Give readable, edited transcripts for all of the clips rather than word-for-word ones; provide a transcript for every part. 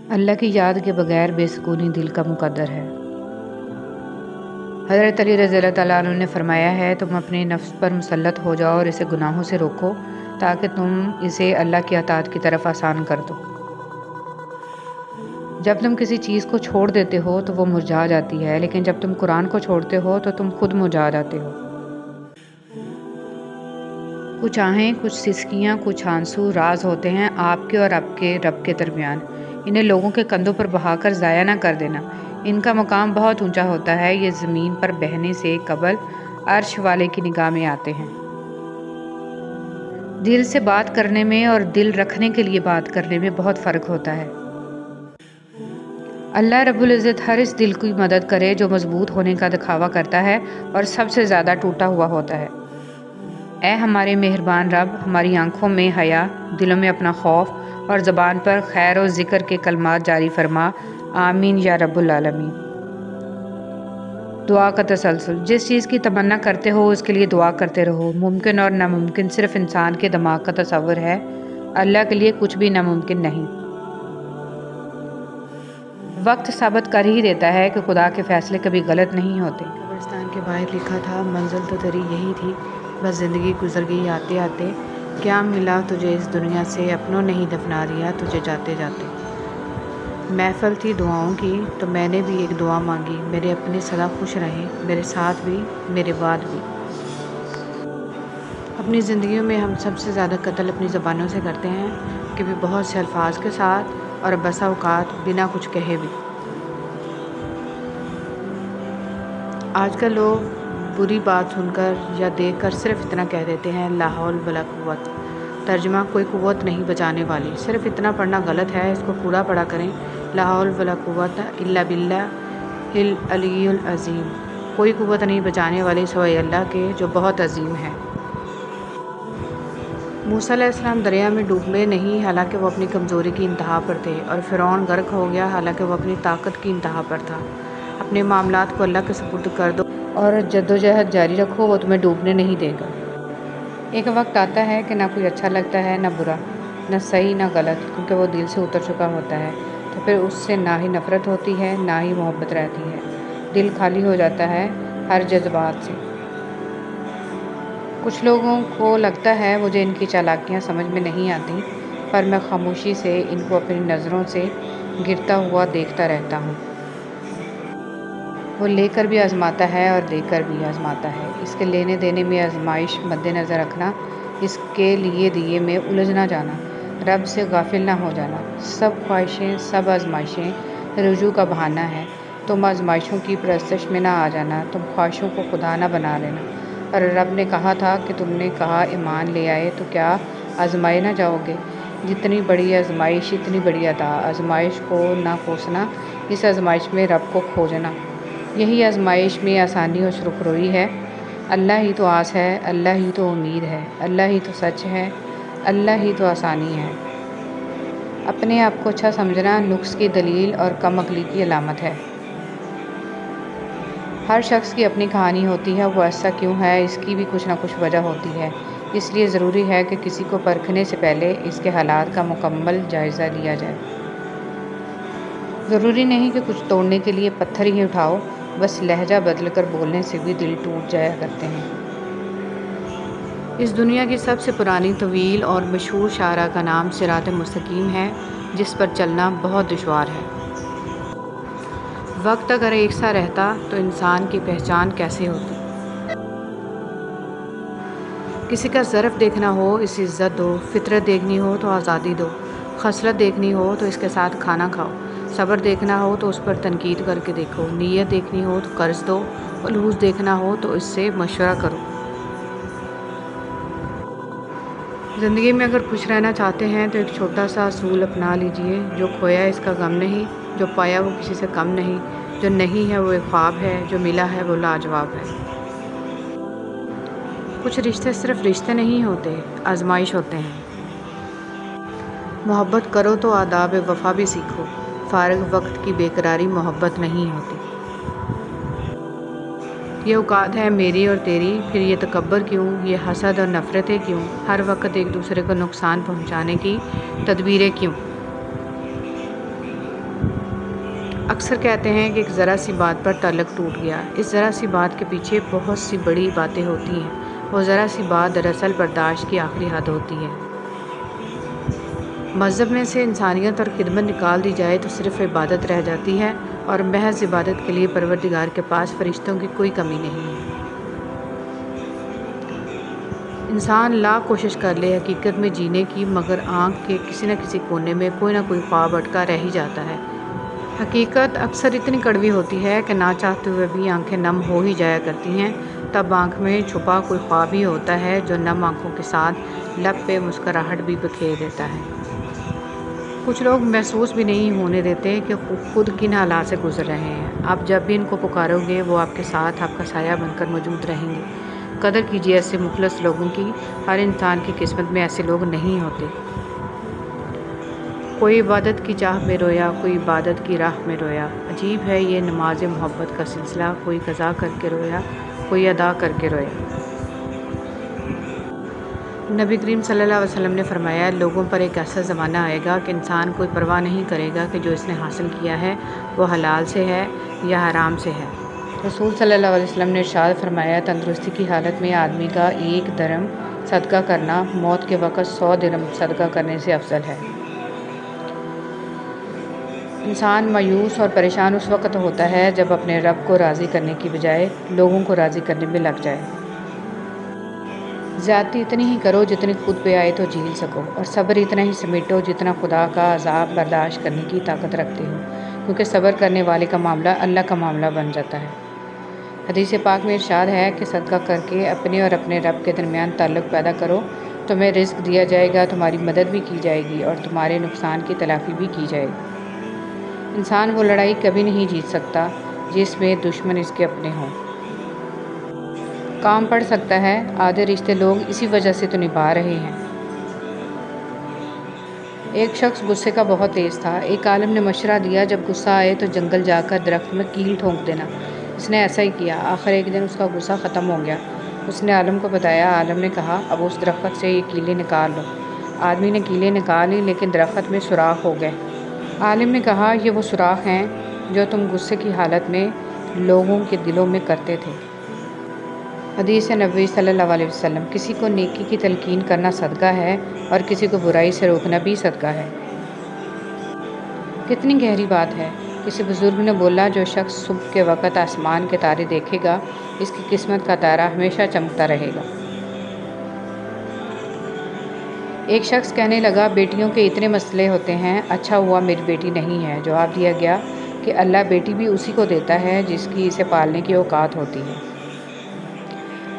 اللہ کی یاد کے بغیر بے سکونی دل کا مقدر ہے۔ حضرت علی رضی اللہ تعالیٰ عنہ نے فرمایا ہے، تم اپنے نفس پر مسلط ہو جاؤ اور اسے گناہوں سے روکو تاکہ تم اسے اللہ کی اطاعت کی طرف آسان کر دو۔ جب تم کسی چیز کو چھوڑ دیتے ہو تو وہ مرجھا جاتی ہے، لیکن جب تم قرآن کو چھوڑتے ہو تو تم خود مرجھا جاتے ہو۔ کچھ آہیں، کچھ سسکیاں، کچھ آنسو راز ہوتے ہیں آپ کے اور آپ کے رب کے درمیان۔ انہیں لوگوں کے کندھوں پر بہا کر ضائع نہ کر دینا۔ ان کا مقام بہت اونچا ہوتا ہے، یہ زمین پر بہنے سے قبل عرش والے کی نگاہ میں آتے ہیں۔ دل سے بات کرنے میں اور دل رکھنے کے لیے بات کرنے میں بہت فرق ہوتا ہے۔ اللہ رب العزت ہر اس دل کی مدد کرے جو مضبوط ہونے کا دکھاوا کرتا ہے اور سب سے زیادہ ٹوٹا ہوا ہوتا ہے۔ اے ہمارے مہربان رب، ہماری آنکھوں میں حیا، دلوں میں اپنا خوف اور زبان پر خیر و ذکر کے کلمات جاری فرما۔ آمین یا رب العالمین۔ دعا کا تسلسل۔ جس چیز کی تمنا کرتے ہو اس کے لیے دعا کرتے رہو۔ ممکن اور ناممکن صرف انسان کے دماغ کا تصور ہے، اللہ کے لیے کچھ بھی ناممکن نہیں۔ وقت ثابت کر ہی دیتا ہے کہ خدا کے فیصلے کبھی غلط نہیں ہوتے۔ قبرستان کے باہر لکھا تھا، منزل تو تیری یہی تھی، بس زندگی گزر گئی آتے آتے، کیا ملا تجھے اس دنیا سے، اپنوں نے ہی دفنا دیا تجھے جاتے جاتے۔ محفل تھی دعاؤں کی تو میں نے بھی ایک دعا مانگی، میرے اپنے سدا خوش رہیں، میرے ساتھ بھی میرے بعد بھی۔ اپنی زندگیوں میں ہم سب سے زیادہ قتل اپنی زبانوں سے کرتے ہیں، کہ بھی بہت سے الفاظ کے ساتھ اور بسا اوقات بنا کچھ کہے بھی۔ آج کل لوگ بری بات سن کر یا دیکھ کر صرف اتنا کہہ دیتے ہیں، لا حول ولا قوت۔ ترجمہ، کوئی قوت نہیں بچانے والی۔ صرف اتنا پڑھنا غلط ہے، اس کو پورا پڑھا کریں، لا حول ولا قوت الا باللہ العلی العظیم۔ کوئی قوت نہیں بچانے والی سوائے اللہ کے جو بہت عظیم ہے۔ موسیٰ علیہ السلام دریا میں ڈوبے نہیں حالانکہ وہ اپنی کمزوری کی انتہا پر تھے، اور فرعون غرق ہو گیا حالانکہ وہ اپنی طاقت کی انتہا پر تھا۔ اپنے معاملات کو اللہ کے سپرد کر دو اور جدوجہد جاری رکھو، وہ تمہیں ڈوبنے نہیں دے گا۔ ایک وقت آتا ہے کہ نہ کوئی اچھا لگتا ہے، نہ برا، نہ صحیح نہ غلط، کیونکہ وہ دل سے اتر چکا ہوتا ہے، تو پھر اس سے نہ ہی نفرت ہوتی ہے نہ ہی محبت رہتی ہے۔ دل خالی ہو جاتا ہے ہر جذبات سے۔ کچھ لوگوں کو لگتا ہے مجھے ان کی چالاکیاں سمجھ میں نہیں آتی، پر میں خاموشی سے ان کو اپنی نظروں سے گرتا ہوا دیکھتا رہتا ہوں۔ وہ لے کر بھی آزماتا ہے اور دے کر بھی آزماتا ہے۔ اس کے لینے دینے میں آزمائش مد نظر رکھنا، اس کے لیے دیے میں الجھ نہ جانا، رب سے غافل نہ ہو جانا۔ سب خواہشیں، سب آزمائشیں رجوع کا بہانہ ہے۔ تم آزمائشوں کی پرستش میں نہ آ جانا، تم خواہشوں کو خدا نہ بنا لینا۔ اور رب نے کہا تھا کہ تم نے کہا ایمان لے آئے تو کیا آزمائے نہ جاؤ گے؟ جتنی بڑی آزمائش اتنی بڑی عطا۔ آزمائش کو نہ کوسنا، اس آزمائش میں رب کو کھوجنا، یہی آزمائش میں آسانی اور سرخروئی ہے۔ اللہ ہی تو آس ہے، اللہ ہی تو امید ہے، اللہ ہی تو سچ ہے، اللہ ہی تو آسانی ہے۔ اپنے آپ کو اچھا سمجھنا نقص کی دلیل اور کم عقلی کی علامت ہے۔ ہر شخص کی اپنی کہانی ہوتی ہے، وہ ایسا کیوں ہے، اس کی بھی کچھ نہ کچھ وجہ ہوتی ہے۔ اس لیے ضروری ہے کہ کسی کو پرکھنے سے پہلے اس کے حالات کا مکمل جائزہ لیا جائے۔ ضروری نہیں کہ کچھ توڑنے کے لیے پتھر ہی اٹھاؤ، بس لہجہ بدل کر بولنے سے بھی دل ٹوٹ جایا کرتے ہیں۔ اس دنیا کی سب سے پرانی، طویل اور مشہور شاہراہ کا نام صراط مستقیم ہے، جس پر چلنا بہت دشوار ہے۔ وقت اگر ایک سا رہتا تو انسان کی پہچان کیسے ہوتی؟ کسی کا ظرف دیکھنا ہو اسے عزت دو، فطرت دیکھنی ہو تو آزادی دو، خصلت دیکھنی ہو تو اس کے ساتھ کھانا کھاؤ، صبر دیکھنا ہو تو اس پر تنقید کر کے دیکھو، نیت دیکھنی ہو تو قرض دو، الوز دیکھنا ہو تو اس سے مشورہ کرو۔ زندگی میں اگر خوش رہنا چاہتے ہیں تو ایک چھوٹا سا اصول اپنا لیجئے، جو کھویا اس کا غم نہیں، جو پایا وہ کسی سے کم نہیں، جو نہیں ہے وہ ایک خواب ہے، جو ملا ہے وہ لاجواب ہے۔ کچھ رشتے صرف رشتے نہیں ہوتے، آزمائش ہوتے ہیں۔ محبت کرو تو آداب وفا بھی سیکھو، فارغ وقت کی بے قراری محبت نہیں ہوتی۔ یہ اوقات ہے میری اور تیری، پھر یہ تکبر کیوں، یہ حسد اور نفرتیں کیوں، ہر وقت ایک دوسرے کو نقصان پہنچانے کی تدبیریں کیوں؟ اکثر کہتے ہیں کہ ایک ذرا سی بات پر تعلق ٹوٹ گیا۔ اس ذرا سی بات کے پیچھے بہت سی بڑی باتیں ہوتی ہیں۔ وہ ذرا سی بات دراصل برداشت کی آخری حد ہوتی ہے۔ مذہب میں سے انسانیت اور خدمت نکال دی جائے تو صرف عبادت رہ جاتی ہے، اور محض عبادت کے لیے پروردگار کے پاس فرشتوں کی کوئی کمی نہیں ہے۔ انسان لاکھ کوشش کر لے حقیقت میں جینے کی، مگر آنکھ کے کسی نہ کسی کونے میں کوئی نہ کوئی خواب اٹکا رہ ہی جاتا ہے۔ حقیقت اکثر اتنی کڑوی ہوتی ہے کہ نہ چاہتے ہوئے بھی آنکھیں نم ہو ہی جایا کرتی ہیں۔ تب آنکھ میں چھپا کوئی خواب ہی ہوتا ہے جو نم آنکھوں کے ساتھ لب پہ مسکراہٹ بھی بکھیر دیتا ہے۔ کچھ لوگ محسوس بھی نہیں ہونے دیتے کہ خود کن حالات سے گزر رہے ہیں۔ آپ جب بھی ان کو پکارو گے وہ آپ کے ساتھ آپ کا سایہ بن کر موجود رہیں گے۔ قدر کیجیے ایسے مخلص لوگوں کی۔ ہر انسان کی قسمت میں ایسے لوگ نہیں ہوتے۔ کوئی عبادت کی چاہ میں رویا، کوئی عبادت کی راہ میں رویا۔ عجیب ہے یہ نماز محبت کا سلسلہ، کوئی قضا کر کے رویا، کوئی ادا کر کے رویا۔ نبی کریم صلی اللہ علیہ وسلم نے فرمایا، لوگوں پر ایک ایسا زمانہ آئے گا کہ انسان کوئی پرواہ نہیں کرے گا کہ جو اس نے حاصل کیا ہے وہ حلال سے ہے یا حرام سے ہے۔ رسول صلی اللہ علیہ وسلم نے ارشاد فرمایا، تندرستی کی حالت میں آدمی کا 1 درم صدقہ کرنا موت کے وقت 100 درم صدقہ کرنے سے افضل ہے۔ انسان مایوس اور پریشان اس وقت ہوتا ہے جب اپنے رب کو راضی کرنے کی بجائے لوگوں کو راضی کرنے میں لگ جائے۔ زیادتی اتنی ہی کرو جتنی خود پہ آئے تو جھیل سکو، اور صبر اتنا ہی سمیٹو جتنا خدا کا عذاب برداشت کرنے کی طاقت رکھتے ہو، کیونکہ صبر کرنے والے کا معاملہ اللہ کا معاملہ بن جاتا ہے۔ حدیث پاک میں ارشاد ہے کہ صدقہ کر کے اپنے اور اپنے رب کے درمیان تعلق پیدا کرو، تمہیں رزق دیا جائے گا، تمہاری مدد بھی کی جائے گی اور تمہارے نقصان کی تلافی بھی کی جائے گی۔ انسان وہ لڑائی کبھی نہیں جیت سکتا جس میں دشمن اس کے اپنے ہوں۔ کام پڑ سکتا ہے، آدھے رشتے لوگ اسی وجہ سے تو نبھا رہے ہیں۔ ایک شخص غصے کا بہت تیز تھا۔ ایک عالم نے مشورہ دیا، جب غصہ آئے تو جنگل جا کر درخت میں کیل ٹھونک دینا۔ اس نے ایسا ہی کیا۔ آخر ایک دن اس کا غصہ ختم ہو گیا۔ اس نے عالم کو بتایا۔ عالم نے کہا، اب اس درخت سے یہ کیلیں نکال لو۔ آدمی نے کیلیں نکال لی، لیکن درخت میں سوراخ ہو گئے۔ عالم نے کہا، یہ وہ سوراخ ہیں جو تم غصے کی حالت میں لوگوں کے دلوں میں کرتے تھے۔ حدیث نبوی صلی اللہ علیہ وسلم، کسی کو نیکی کی تلقین کرنا صدقہ ہے اور کسی کو برائی سے روکنا بھی صدقہ ہے۔ کتنی گہری بات ہے۔ کسی بزرگ نے بولا، جو شخص صبح کے وقت آسمان کے تارے دیکھے گا، اس کی قسمت کا تارا ہمیشہ چمکتا رہے گا۔ ایک شخص کہنے لگا، بیٹیوں کے اتنے مسئلے ہوتے ہیں، اچھا ہوا میری بیٹی نہیں ہے۔ جواب دیا گیا کہ اللہ بیٹی بھی اسی کو دیتا ہے جس کی اسے پالنے کی اوقات ہوتی ہے۔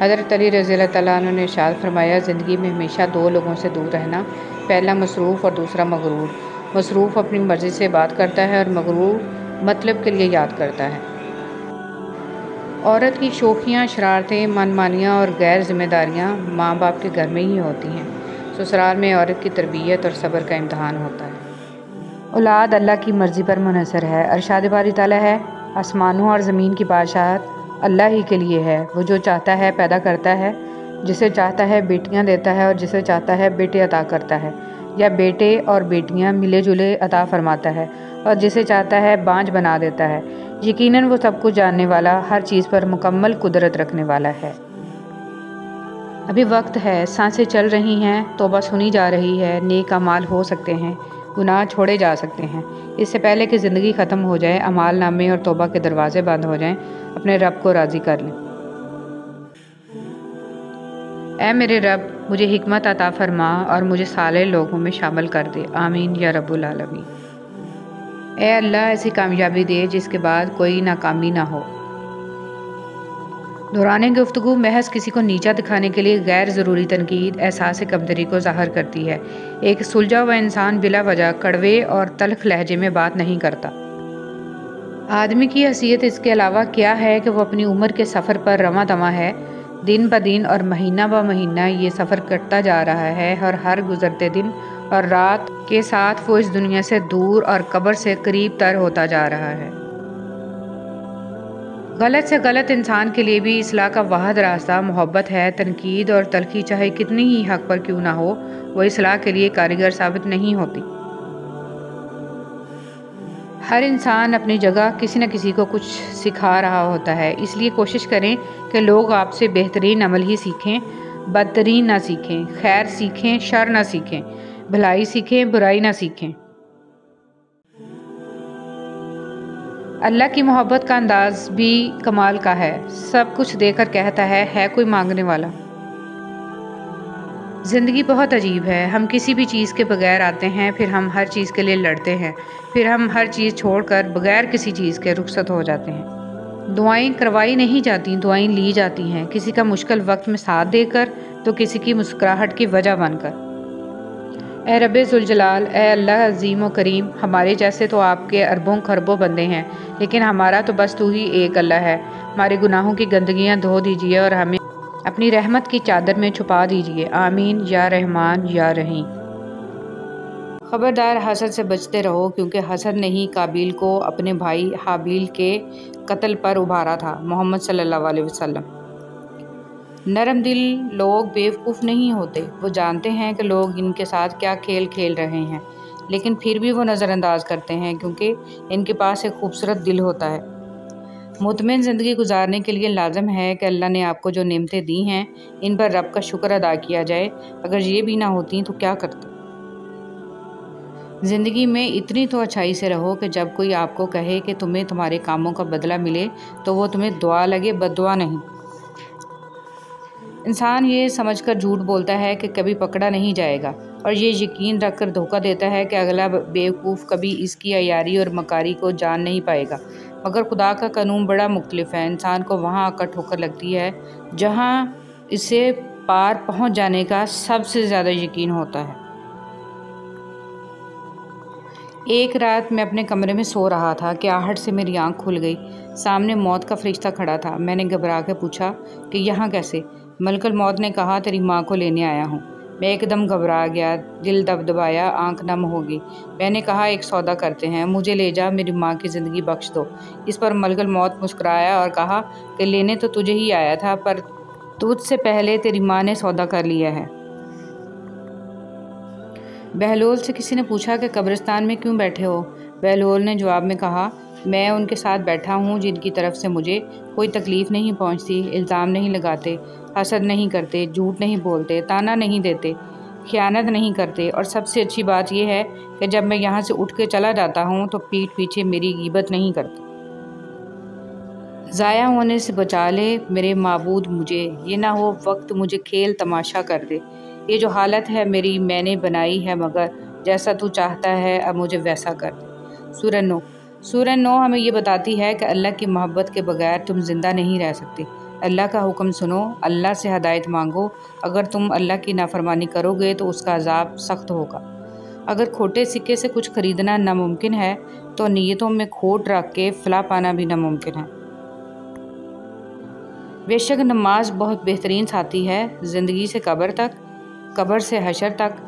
حضرت علی رضی اللہ تعالیٰ عنہ نے ارشاد فرمایا، زندگی میں ہمیشہ 2 لوگوں سے دور رہنا، پہلا مصروف اور دوسرا مغرور۔ مصروف اپنی مرضی سے بات کرتا ہے اور مغرور مطلب کے لیے یاد کرتا ہے۔ عورت کی شوخیاں، شرارتیں، من مانیاں اور غیر ذمہ داریاں ماں باپ کے گھر میں ہی ہوتی ہیں۔ سسرال میں عورت کی تربیت اور صبر کا امتحان ہوتا ہے۔ اولاد اللہ کی مرضی پر منحصر ہے۔ ارشاد باری تعالیٰ ہے، آسمانوں اور زمین کی بادشاہت اللہ ہی کے لیے ہے۔ وہ جو چاہتا ہے پیدا کرتا ہے، جسے چاہتا ہے بیٹیاں دیتا ہے اور جسے چاہتا ہے بیٹے عطا کرتا ہے، یا بیٹے اور بیٹیاں ملے جلے عطا فرماتا ہے، اور جسے چاہتا ہے بانجھ بنا دیتا ہے۔ یقیناً وہ سب کچھ جاننے والا، ہر چیز پر مکمل قدرت رکھنے والا ہے۔ ابھی وقت ہے، سانسیں چل رہی ہیں، توبہ سنی جا رہی ہے، نیک اعمال ہو سکتے ہیں، گناہ چھوڑے جا سکتے ہیں۔ اس سے پہلے کہ زندگی ختم ہو جائے، اعمال نامے اور توبہ کے دروازے بند ہو جائیں، اپنے رب کو راضی کر لیں۔ اے میرے رب، مجھے حکمت عطا فرما اور مجھے صالح لوگوں میں شامل کر دے، آمین یا رب العالمین۔ اے اللہ، ایسی کامیابی دے جس کے بعد کوئی ناکامی نہ ہو۔ دوران گفتگو محض کسی کو نیچا دکھانے کے لیے غیر ضروری تنقید احساس کمتری کو ظاہر کرتی ہے۔ ایک سلجھا ہوا انسان بلا وجہ کڑوے اور تلخ لہجے میں بات نہیں کرتا۔ آدمی کی حیثیت اس کے علاوہ کیا ہے کہ وہ اپنی عمر کے سفر پر رواں دواں ہے۔ دن بدن اور مہینہ بہ مہینہ یہ سفر کٹتا جا رہا ہے، اور ہر گزرتے دن اور رات کے ساتھ وہ اس دنیا سے دور اور قبر سے قریب تر ہوتا جا رہا ہے۔ غلط سے غلط انسان کے لیے بھی اصلاح کا واحد راستہ محبت ہے۔ تنقید اور تلخی چاہے کتنی ہی حق پر کیوں نہ ہو، وہ اصلاح کے لیے کارگر ثابت نہیں ہوتی۔ ہر انسان اپنی جگہ کسی نہ کسی کو کچھ سکھا رہا ہوتا ہے، اس لیے کوشش کریں کہ لوگ آپ سے بہترین عمل ہی سیکھیں، بدترین نہ سیکھیں، خیر سیکھیں، شر نہ سیکھیں، بھلائی سیکھیں، برائی نہ سیکھیں۔ اللہ کی محبت کا انداز بھی کمال کا ہے، سب کچھ دے کر کہتا ہے کوئی مانگنے والا۔ زندگی بہت عجیب ہے، ہم کسی بھی چیز کے بغیر آتے ہیں، پھر ہم ہر چیز کے لیے لڑتے ہیں، پھر ہم ہر چیز چھوڑ کر بغیر کسی چیز کے رخصت ہو جاتے ہیں۔ دعائیں کروائی نہیں جاتی، دعائیں لی جاتی ہیں، کسی کا مشکل وقت میں ساتھ دے کر تو کسی کی مسکراہٹ کی وجہ بن کر۔ اے رب ذوالجلال، اے اللہ عظیم و کریم، ہمارے جیسے تو آپ کے اربوں خربوں بندے ہیں، لیکن ہمارا تو بس تو ہی ایک اللہ ہے۔ ہمارے گناہوں کی گندگیاں دھو دیجیے اور ہمیں اپنی رحمت کی چادر میں چھپا دیجیے، آمین یا رحمان یا رحیم۔ خبردار حسد سے بچتے رہو، کیونکہ حسد نے ہی قابیل کو اپنے بھائی حابیل کے قتل پر ابھارا تھا۔ محمد صلی اللہ علیہ وسلم۔ نرم دل لوگ بیوقوف نہیں ہوتے، وہ جانتے ہیں کہ لوگ ان کے ساتھ کیا کھیل کھیل رہے ہیں، لیکن پھر بھی وہ نظر انداز کرتے ہیں کیونکہ ان کے پاس ایک خوبصورت دل ہوتا ہے۔ مطمئن زندگی گزارنے کے لیے لازم ہے کہ اللہ نے آپ کو جو نعمتیں دی ہیں ان پر رب کا شکر ادا کیا جائے، اگر یہ بھی نہ ہوتی تو کیا کرتے۔ زندگی میں اتنی تو اچھائی سے رہو کہ جب کوئی آپ کو کہے کہ تمہیں تمہارے کاموں کا بدلہ ملے تو وہ تمہیں دعا لگے، بد دعا نہیں۔ انسان یہ سمجھ کر جھوٹ بولتا ہے کہ کبھی پکڑا نہیں جائے گا، اور یہ یقین رکھ کر دھوکہ دیتا ہے کہ اگلا بیوقوف کبھی اس کی عیاری اور مکاری کو جان نہیں پائے گا۔ مگر خدا کا قانون بڑا مختلف ہے، انسان کو وہاں آ کر ٹھوکر لگتی ہے جہاں اسے پار پہنچ جانے کا سب سے زیادہ یقین ہوتا ہے۔ ایک رات میں اپنے کمرے میں سو رہا تھا کہ آہٹ سے میری آنکھ کھل گئی، سامنے موت کا فرشتہ کھڑا تھا۔ میں نے گھبرا کے پوچھا کہ یہاں کیسے؟ ملک الموت نے کہا تیری ماں کو لینے آیا ہوں۔ میں ایک دم گھبرا گیا، دل دبدبایا، آنکھ نم ہو گئی۔ میں نے کہا ایک سودا کرتے ہیں، مجھے لے جا، میری ماں کی زندگی بخش دو۔ اس پر ملک الموت مسکرایا اور کہا کہ لینے تو تجھے ہی آیا تھا، پر تجھ سے پہلے تیری ماں نے سودا کر لیا ہے۔ بہلول سے کسی نے پوچھا کہ قبرستان میں کیوں بیٹھے ہو؟ بہلول نے جواب میں کہا میں ان کے ساتھ بیٹھا ہوں جن کی طرف سے مجھے کوئی تکلیف نہیں پہنچتی، الزام نہیں لگاتے، حسد نہیں کرتے، جھوٹ نہیں بولتے، طعنہ نہیں دیتے، خیانت نہیں کرتے، اور سب سے اچھی بات یہ ہے کہ جب میں یہاں سے اٹھ کے چلا جاتا ہوں تو پیٹھ پیچھے میری غیبت نہیں کرتے۔ ضائع ہونے سے بچا لے میرے معبود مجھے، یہ نہ ہو وقت مجھے کھیل تماشا کر دے۔ یہ جو حالت ہے میری میں نے بنائی ہے، مگر جیسا تو چاہتا ہے اب مجھے ویسا کر دے۔ سورہ نو ہمیں یہ بتاتی ہے کہ اللہ کی محبت کے بغیر تم زندہ نہیں رہ سکتے۔ اللہ کا حکم سنو، اللہ سے ہدایت مانگو، اگر تم اللہ کی نافرمانی کرو گے تو اس کا عذاب سخت ہوگا۔ اگر کھوٹے سکے سے کچھ خریدنا ناممکن ہے تو نیتوں میں کھوٹ رکھ کے فلاح پانا بھی ناممکن ہے۔ بے شک نماز بہت بہترین ساتھی ہے، زندگی سے قبر تک، قبر سے حشر تک،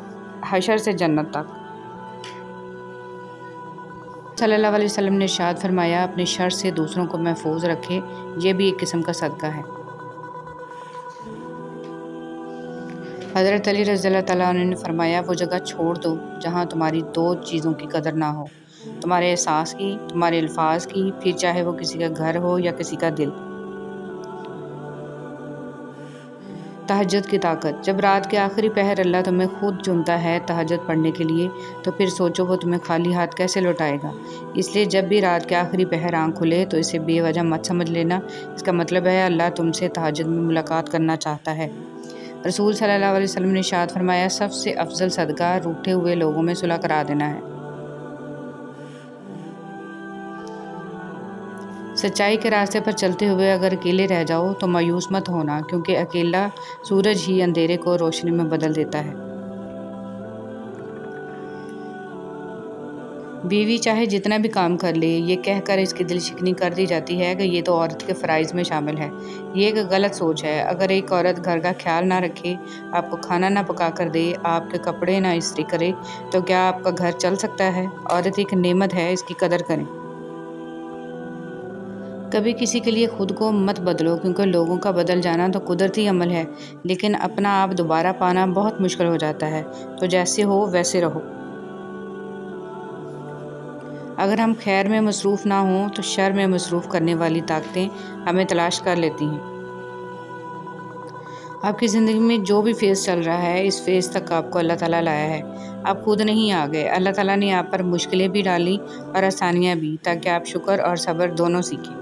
حشر سے جنت تک۔ صلی اللہ علیہ وسلم نے ارشاد فرمایا اپنے شر سے دوسروں کو محفوظ رکھے، یہ بھی ایک قسم کا صدقہ ہے۔ حضرت علی رضی اللہ تعالیٰ عنہ نے فرمایا وہ جگہ چھوڑ دو جہاں تمہاری دو چیزوں کی قدر نہ ہو، تمہارے احساس کی، تمہارے الفاظ کی، پھر چاہے وہ کسی کا گھر ہو یا کسی کا دل۔ تہجد کی طاقت۔ جب رات کے آخری پہر اللہ تمہیں خود چنتا ہے تہجد پڑھنے کے لیے تو پھر سوچو وہ تمہیں خالی ہاتھ کیسے لوٹائے گا۔ اس لیے جب بھی رات کے آخری پہر آنکھ کھلے تو اسے بے وجہ مت سمجھ لینا، اس کا مطلب ہے اللہ تم سے تہجد میں ملاقات کرنا چاہتا ہے۔ رسول صلی اللہ علیہ وسلم نے ارشاد فرمایا سب سے افضل صدقہ روٹھے ہوئے لوگوں میں صلح کرا دینا ہے۔ سچائی کے راستے پر چلتے ہوئے اگر اکیلے رہ جاؤ تو مایوس مت ہونا، کیونکہ اکیلا سورج ہی اندھیرے کو روشنی میں بدل دیتا ہے۔ بیوی چاہے جتنا بھی کام کر لے، یہ کہہ کر اس کی دل شکنی کر دی جاتی ہے کہ یہ تو عورت کے فرائض میں شامل ہے۔ یہ ایک غلط سوچ ہے۔ اگر ایک عورت گھر کا خیال نہ رکھے، آپ کو کھانا نہ پکا کر دے، آپ کے کپڑے نہ استری کرے تو کیا آپ کا گھر چل سکتا ہے؟ عورت ایک نعمت ہے، اس کی قدر کریں۔ کبھی کسی کے لیے خود کو مت بدلو، کیونکہ لوگوں کا بدل جانا تو قدرتی عمل ہے، لیکن اپنا آپ دوبارہ پانا بہت مشکل ہو جاتا ہے۔ تو جیسے ہو ویسے رہو۔ اگر ہم خیر میں مصروف نہ ہوں تو شر میں مصروف کرنے والی طاقتیں ہمیں تلاش کر لیتی ہیں۔ آپ کی زندگی میں جو بھی فیز چل رہا ہے، اس فیز تک آپ کو اللہ تعالیٰ لایا ہے۔ آپ خود نہیں آ گئے، اللہ تعالیٰ نے آپ پر مشکلیں بھی ڈالی اور آسانیاں بھی، تاکہ آپ شکر اور صبر دونوں سیکھیں۔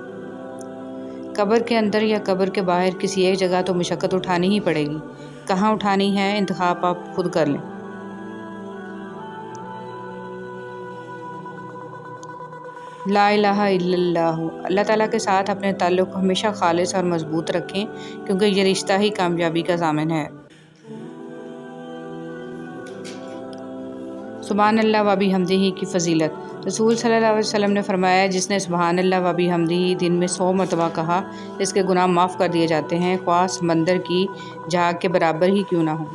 قبر کے اندر یا قبر کے باہر کسی ایک جگہ تو مشقت اٹھانی ہی پڑے گی۔ کہاں اٹھانی ہے، انتخاب آپ خود کر لیں۔ لا الہ الا اللہ۔ اللہ تعالیٰ کے ساتھ اپنے تعلق کو ہمیشہ خالص اور مضبوط رکھیں، کیونکہ یہ رشتہ ہی کامیابی کا ضامن ہے۔ سبحان اللہ و بحمدہ کی فضیلت۔ رسول صلی اللہ علیہ وسلم نے فرمایا، جس نے سبحان اللہ و بحمدہ دن میں 100 مرتبہ کہا، اس کے گناہ معاف کر دیے جاتے ہیں، خواہ سمندر کی جھاگ کے برابر ہی کیوں نہ ہو۔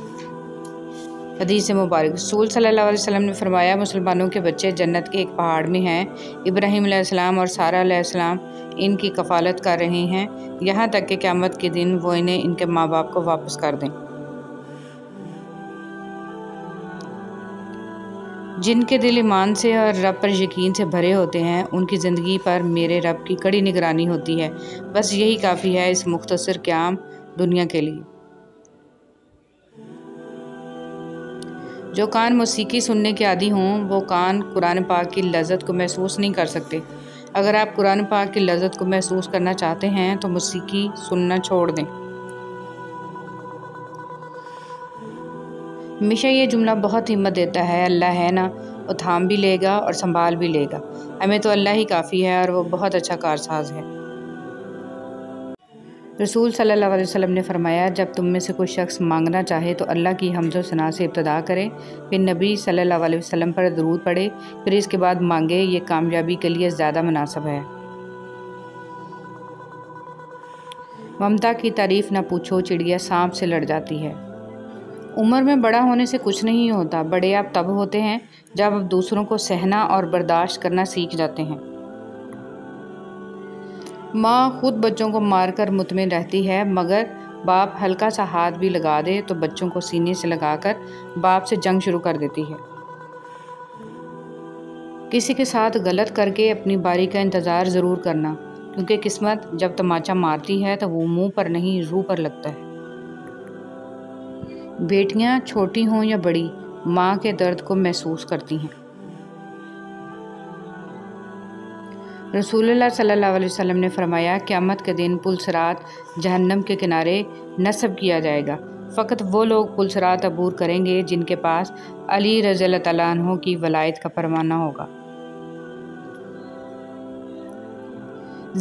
حدیث مبارک۔ رسول صلی اللہ علیہ وسلم نے فرمایا، مسلمانوں کے بچے جنت کے ایک پہاڑ میں ہیں، ابراہیم علیہ السلام اور سارہ علیہ السلام ان کی کفالت کر رہے ہیں، یہاں تک کہ قیامت کے دن وہ انہیں ان کے ماں باپ کو واپس کر دیں۔ جن کے دل ایمان سے اور رب پر یقین سے بھرے ہوتے ہیں، ان کی زندگی پر میرے رب کی کڑی نگرانی ہوتی ہے، بس یہی کافی ہے اس مختصر قیام دنیا کے لیے۔ جو کان موسیقی سننے کے عادی ہوں، وہ کان قرآن پاک کی لذت کو محسوس نہیں کر سکتے۔ اگر آپ قرآن پاک کی لذت کو محسوس کرنا چاہتے ہیں تو موسیقی سننا چھوڑ دیں۔ ہمیشہ یہ جملہ بہت ہمت دیتا ہے، اللہ ہے نا، وہ تھام بھی لے گا اور سنبھال بھی لے گا۔ ہمیں تو اللہ ہی کافی ہے اور وہ بہت اچھا کارساز ہے۔ رسول صلی اللہ علیہ وسلم نے فرمایا، جب تم میں سے کوئی شخص مانگنا چاہے تو اللہ کی حمد و ثنا سے ابتدا کرے، پھر نبی صلی اللہ علیہ وسلم پر درود پڑھے، پھر اس کے بعد مانگے، یہ کامیابی کے لیے زیادہ مناسب ہے۔ ممتا کی تعریف نہ پوچھو، چڑیا سانپ سے لڑ جاتی ہے۔ عمر میں بڑا ہونے سے کچھ نہیں ہوتا، بڑے آپ تب ہوتے ہیں جب آپ دوسروں کو سہنا اور برداشت کرنا سیکھ جاتے ہیں۔ ماں خود بچوں کو مار کر مطمئن رہتی ہے، مگر باپ ہلکا سا ہاتھ بھی لگا دے تو بچوں کو سینے سے لگا کر باپ سے جنگ شروع کر دیتی ہے۔ کسی کے ساتھ غلط کر کے اپنی باری کا انتظار ضرور کرنا، کیونکہ قسمت جب تماچا مارتی ہے تو وہ منہ پر نہیں روح پر لگتا ہے۔ بیٹیاں چھوٹی ہوں یا بڑی، ماں کے درد کو محسوس کرتی ہیں۔ رسول اللہ صلی اللہ علیہ وسلم نے فرمایا، قیامت کے دن پل صراط جہنم کے کنارے نصب کیا جائے گا، فقط وہ لوگ پل صراط عبور کریں گے جن کے پاس علی رضی اللہ تعالیٰ عنہ کی ولایت کا پروانہ ہوگا۔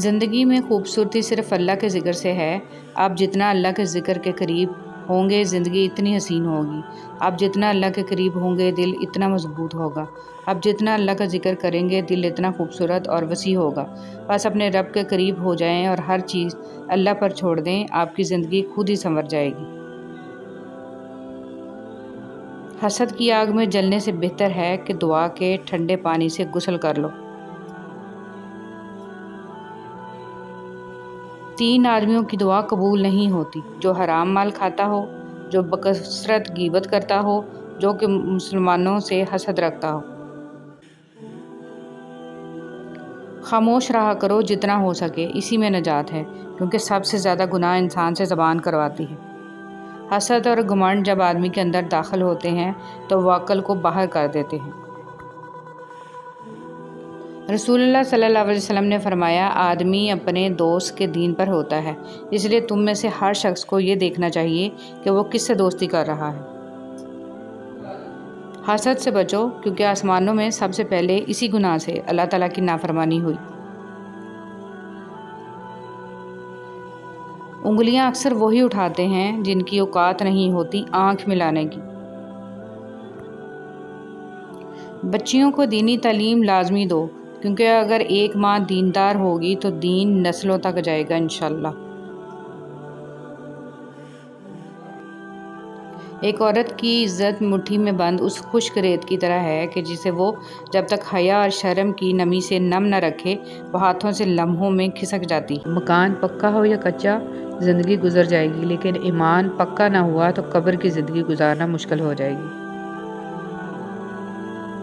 زندگی میں خوبصورتی صرف اللہ کے ذکر سے ہے۔ آپ جتنا اللہ کے ذکر کے قریب ہوں گے، زندگی اتنی حسین ہوگی۔ آپ جتنا اللہ کے قریب ہوں گے، دل اتنا مضبوط ہوگا۔ آپ جتنا اللہ کا ذکر کریں گے، دل اتنا خوبصورت اور وسیع ہوگا۔ بس اپنے رب کے قریب ہو جائیں اور ہر چیز اللہ پر چھوڑ دیں، آپ کی زندگی خود ہی سنور جائے گی۔ حسد کی آگ میں جلنے سے بہتر ہے کہ دعا کے ٹھنڈے پانی سے غسل کر لو۔ 3 آدمیوں کی دعا قبول نہیں ہوتی، جو حرام مال کھاتا ہو، جو بکثرت غیبت کرتا ہو، جو کہ مسلمانوں سے حسد رکھتا ہو۔ خاموش رہا کرو جتنا ہو سکے، اسی میں نجات ہے، کیونکہ سب سے زیادہ گناہ انسان سے زبان کرواتی ہے۔ حسد اور گھمنڈ جب آدمی کے اندر داخل ہوتے ہیں تو وہ عقل کو باہر کر دیتے ہیں۔ رسول اللہ صلی اللہ علیہ وسلم نے فرمایا، آدمی اپنے دوست کے دین پر ہوتا ہے، اس لیے تم میں سے ہر شخص کو یہ دیکھنا چاہیے کہ وہ کس سے دوستی کر رہا ہے۔ حسد سے بچو، کیونکہ آسمانوں میں سب سے پہلے اسی گناہ سے اللہ تعالیٰ کی نافرمانی ہوئی۔ انگلیاں اکثر وہی اٹھاتے ہیں جن کی اوقات نہیں ہوتی آنکھ ملانے کی۔ بچیوں کو دینی تعلیم لازمی دو، کیونکہ اگر ایک ماں دیندار ہوگی تو دین نسلوں تک جائے گا انشاءاللہ۔ ایک عورت کی عزت مٹھی میں بند اس خشک ریت کی طرح ہے کہ جسے وہ جب تک حیا اور شرم کی نمی سے نم نہ رکھے، وہ ہاتھوں سے لمحوں میں کھسک جاتی۔ مکان پکا ہو یا کچا، زندگی گزر جائے گی، لیکن ایمان پکا نہ ہوا تو قبر کی زندگی گزارنا مشکل ہو جائے گی۔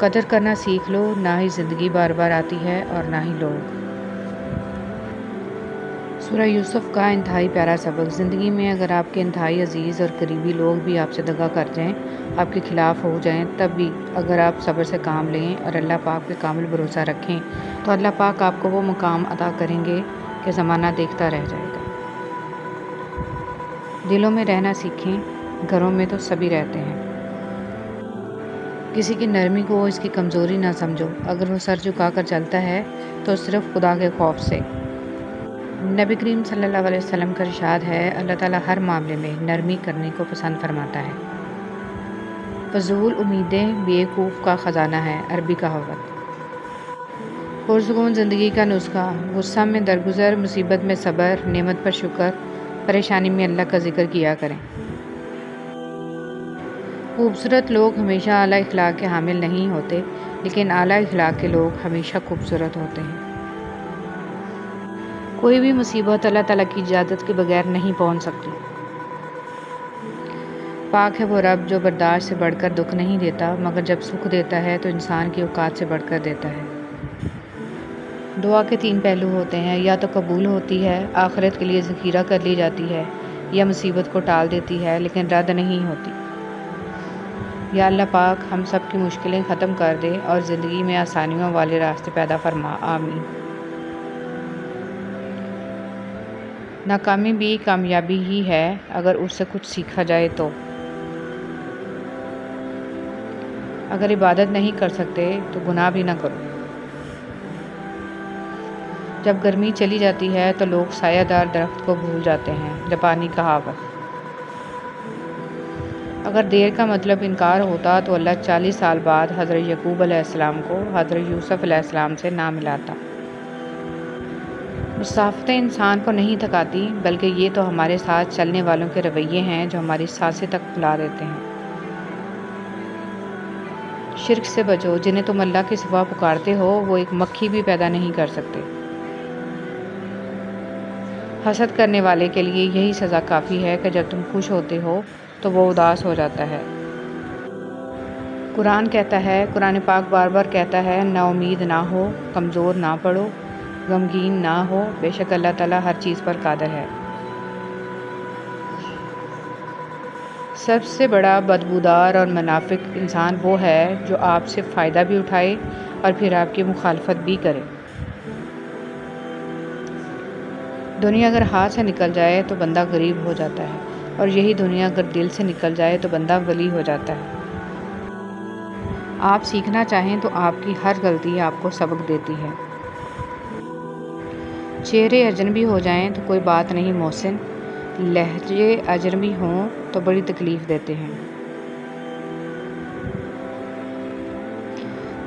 قدر کرنا سیکھ لو، نہ ہی زندگی بار بار آتی ہے اور نہ ہی لوگ۔ سورہ یوسف کا انتہائی پیارا سبق۔ زندگی میں اگر آپ کے انتہائی عزیز اور قریبی لوگ بھی آپ سے دغا کر جائیں، آپ کے خلاف ہو جائیں، تب بھی اگر آپ صبر سے کام لیں اور اللہ پاک پہ کامل بھروسہ رکھیں تو اللہ پاک آپ کو وہ مقام عطا کریں گے کہ زمانہ دیکھتا رہ جائے گا۔ دلوں میں رہنا سیکھیں، گھروں میں تو سبھی رہتے ہیں۔ کسی کی نرمی کو اس کی کمزوری نہ سمجھو، اگر وہ سر جھکا کر چلتا ہے تو صرف خدا کے خوف سے۔ نبی کریم صلی اللہ علیہ وسلم کا ارشاد ہے، اللہ تعالیٰ ہر معاملے میں نرمی کرنے کو پسند فرماتا ہے۔ فضول امیدیں بیوقوف کا خزانہ ہے، عربی کہاوت۔ پرسکون زندگی کا نسخہ: غصہ میں درگزر، مصیبت میں صبر، نعمت پر شکر، پریشانی میں اللہ کا ذکر کیا کریں۔ خوبصورت لوگ ہمیشہ اعلیٰ اخلاق کے حامل نہیں ہوتے، لیکن اعلیٰ اخلاق کے لوگ ہمیشہ خوبصورت ہوتے ہیں۔ کوئی بھی مصیبت اللہ تعالیٰ کی اجازت کے بغیر نہیں پہنچ سکتی۔ پاک ہے وہ رب جو برداشت سے بڑھ کر دکھ نہیں دیتا، مگر جب سکھ دیتا ہے تو انسان کی اوقات سے بڑھ کر دیتا ہے۔ دعا کے 3 پہلو ہوتے ہیں، یا تو قبول ہوتی ہے، آخرت کے لیے ذخیرہ کر لی جاتی ہے، یا مصیبت کو ٹال دیتی ہے لیکن رد نہیں ہوتی۔ یا اللہ پاک ہم سب کی مشکلیں ختم کر دے اور زندگی میں آسانیوں والے راستے پیدا فرما، آمین۔ ناکامی بھی کامیابی ہی ہے اگر اس سے کچھ سیکھا جائے تو۔ اگر عبادت نہیں کر سکتے تو گناہ بھی نہ کرو۔ جب گرمی چلی جاتی ہے تو لوگ سایہ دار درخت کو بھول جاتے ہیں، جاپانی کہاوت۔ اگر دیر کا مطلب انکار ہوتا تو اللہ 40 سال بعد حضرت یعقوب علیہ السلام کو حضرت یوسف علیہ السلام سے نہ ملاتا۔ مسافتیں انسان کو نہیں تھکاتی، بلکہ یہ تو ہمارے ساتھ چلنے والوں کے رویے ہیں جو ہماری سانسیں تک پھلا دیتے ہیں۔ شرک سے بچو، جنہیں تم اللہ کے سوا پکارتے ہو وہ ایک مکھی بھی پیدا نہیں کر سکتے۔ حسد کرنے والے کے لیے یہی سزا کافی ہے کہ جب تم خوش ہوتے ہو تو وہ اداس ہو جاتا ہے۔ قرآن پاک بار بار کہتا ہے، نا امید نہ ہو، کمزور نہ پڑو، غمگین نہ ہو، بے شک اللہ تعالیٰ ہر چیز پر قادر ہے۔ سب سے بڑا بدبودار اور منافق انسان وہ ہے جو آپ سے فائدہ بھی اٹھائے اور پھر آپ کی مخالفت بھی کرے۔ دنیا اگر ہاتھ سے نکل جائے تو بندہ غریب ہو جاتا ہے، اور یہی دنیا اگر دل سے نکل جائے تو بندہ ولی ہو جاتا ہے۔ آپ سیکھنا چاہیں تو آپ کی ہر غلطی آپ کو سبق دیتی ہے۔ چہرے اجنبی ہو جائیں تو کوئی بات نہیں محسن، لہجے اجنبی ہوں تو بڑی تکلیف دیتے ہیں۔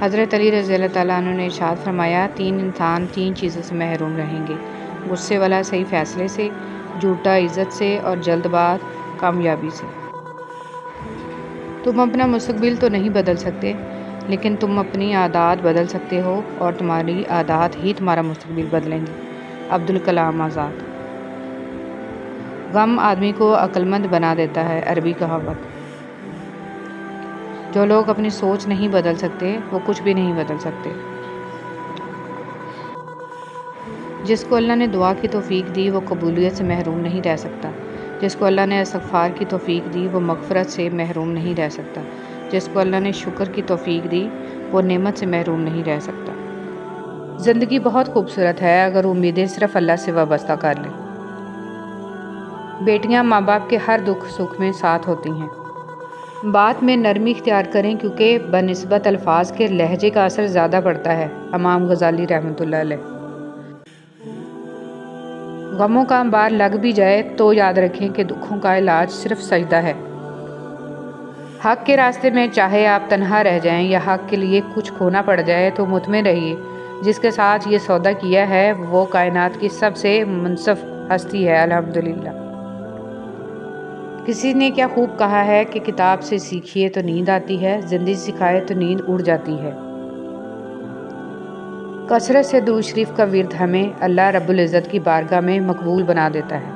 حضرت علی رضی اللہ تعالیٰ عنہ نے ارشاد فرمایا، 3 انسان 3 چیزوں سے محروم رہیں گے: غصے والا صحیح فیصلے سے، جھوٹا عزت سے، اور جلد باز کامیابی سے۔ تم اپنا مستقبل تو نہیں بدل سکتے، لیکن تم اپنی عادات بدل سکتے ہو، اور تمہاری عادات ہی تمہارا مستقبل بدلیں گے۔ عبدالکلام آزاد۔ غم آدمی کو عقل مند بنا دیتا ہے، عربی کہاوت۔ جو لوگ اپنی سوچ نہیں بدل سکتے وہ کچھ بھی نہیں بدل سکتے۔ جس کو اللہ نے دعا کی توفیق دی وہ قبولیت سے محروم نہیں رہ سکتا۔ جس کو اللہ نے استغفار کی توفیق دی وہ مغفرت سے محروم نہیں رہ سکتا۔ جس کو اللہ نے شکر کی توفیق دی وہ نعمت سے محروم نہیں رہ سکتا۔ زندگی بہت خوبصورت ہے اگر امیدیں صرف اللہ سے وابستہ کر لیں۔ بیٹیاں ماں باپ کے ہر دکھ سکھ میں ساتھ ہوتی ہیں۔ بات میں نرمی اختیار کریں کیونکہ بنسبت الفاظ کے لہجے کا اثر زیادہ پڑتا ہے، امام غزالی رحمۃ اللہ علیہ۔ غموں کا انبار لگ بھی جائے تو یاد رکھیں کہ دکھوں کا علاج صرف سجدہ ہے۔ حق کے راستے میں چاہے آپ تنہا رہ جائیں یا حق کے لیے کچھ کھونا پڑ جائے تو مطمئن رہیے، جس کے ساتھ یہ سودا کیا ہے وہ کائنات کی سب سے منصف ہستی ہے، الحمدللہ۔ کسی نے کیا خوب کہا ہے کہ کتاب سے سیکھیے تو نیند آتی ہے، زندگی سکھائے تو نیند اڑ جاتی ہے۔ کثرت سے درود شریف کا ورد ہمیں اللہ رب العزت کی بارگاہ میں مقبول بنا دیتا ہے۔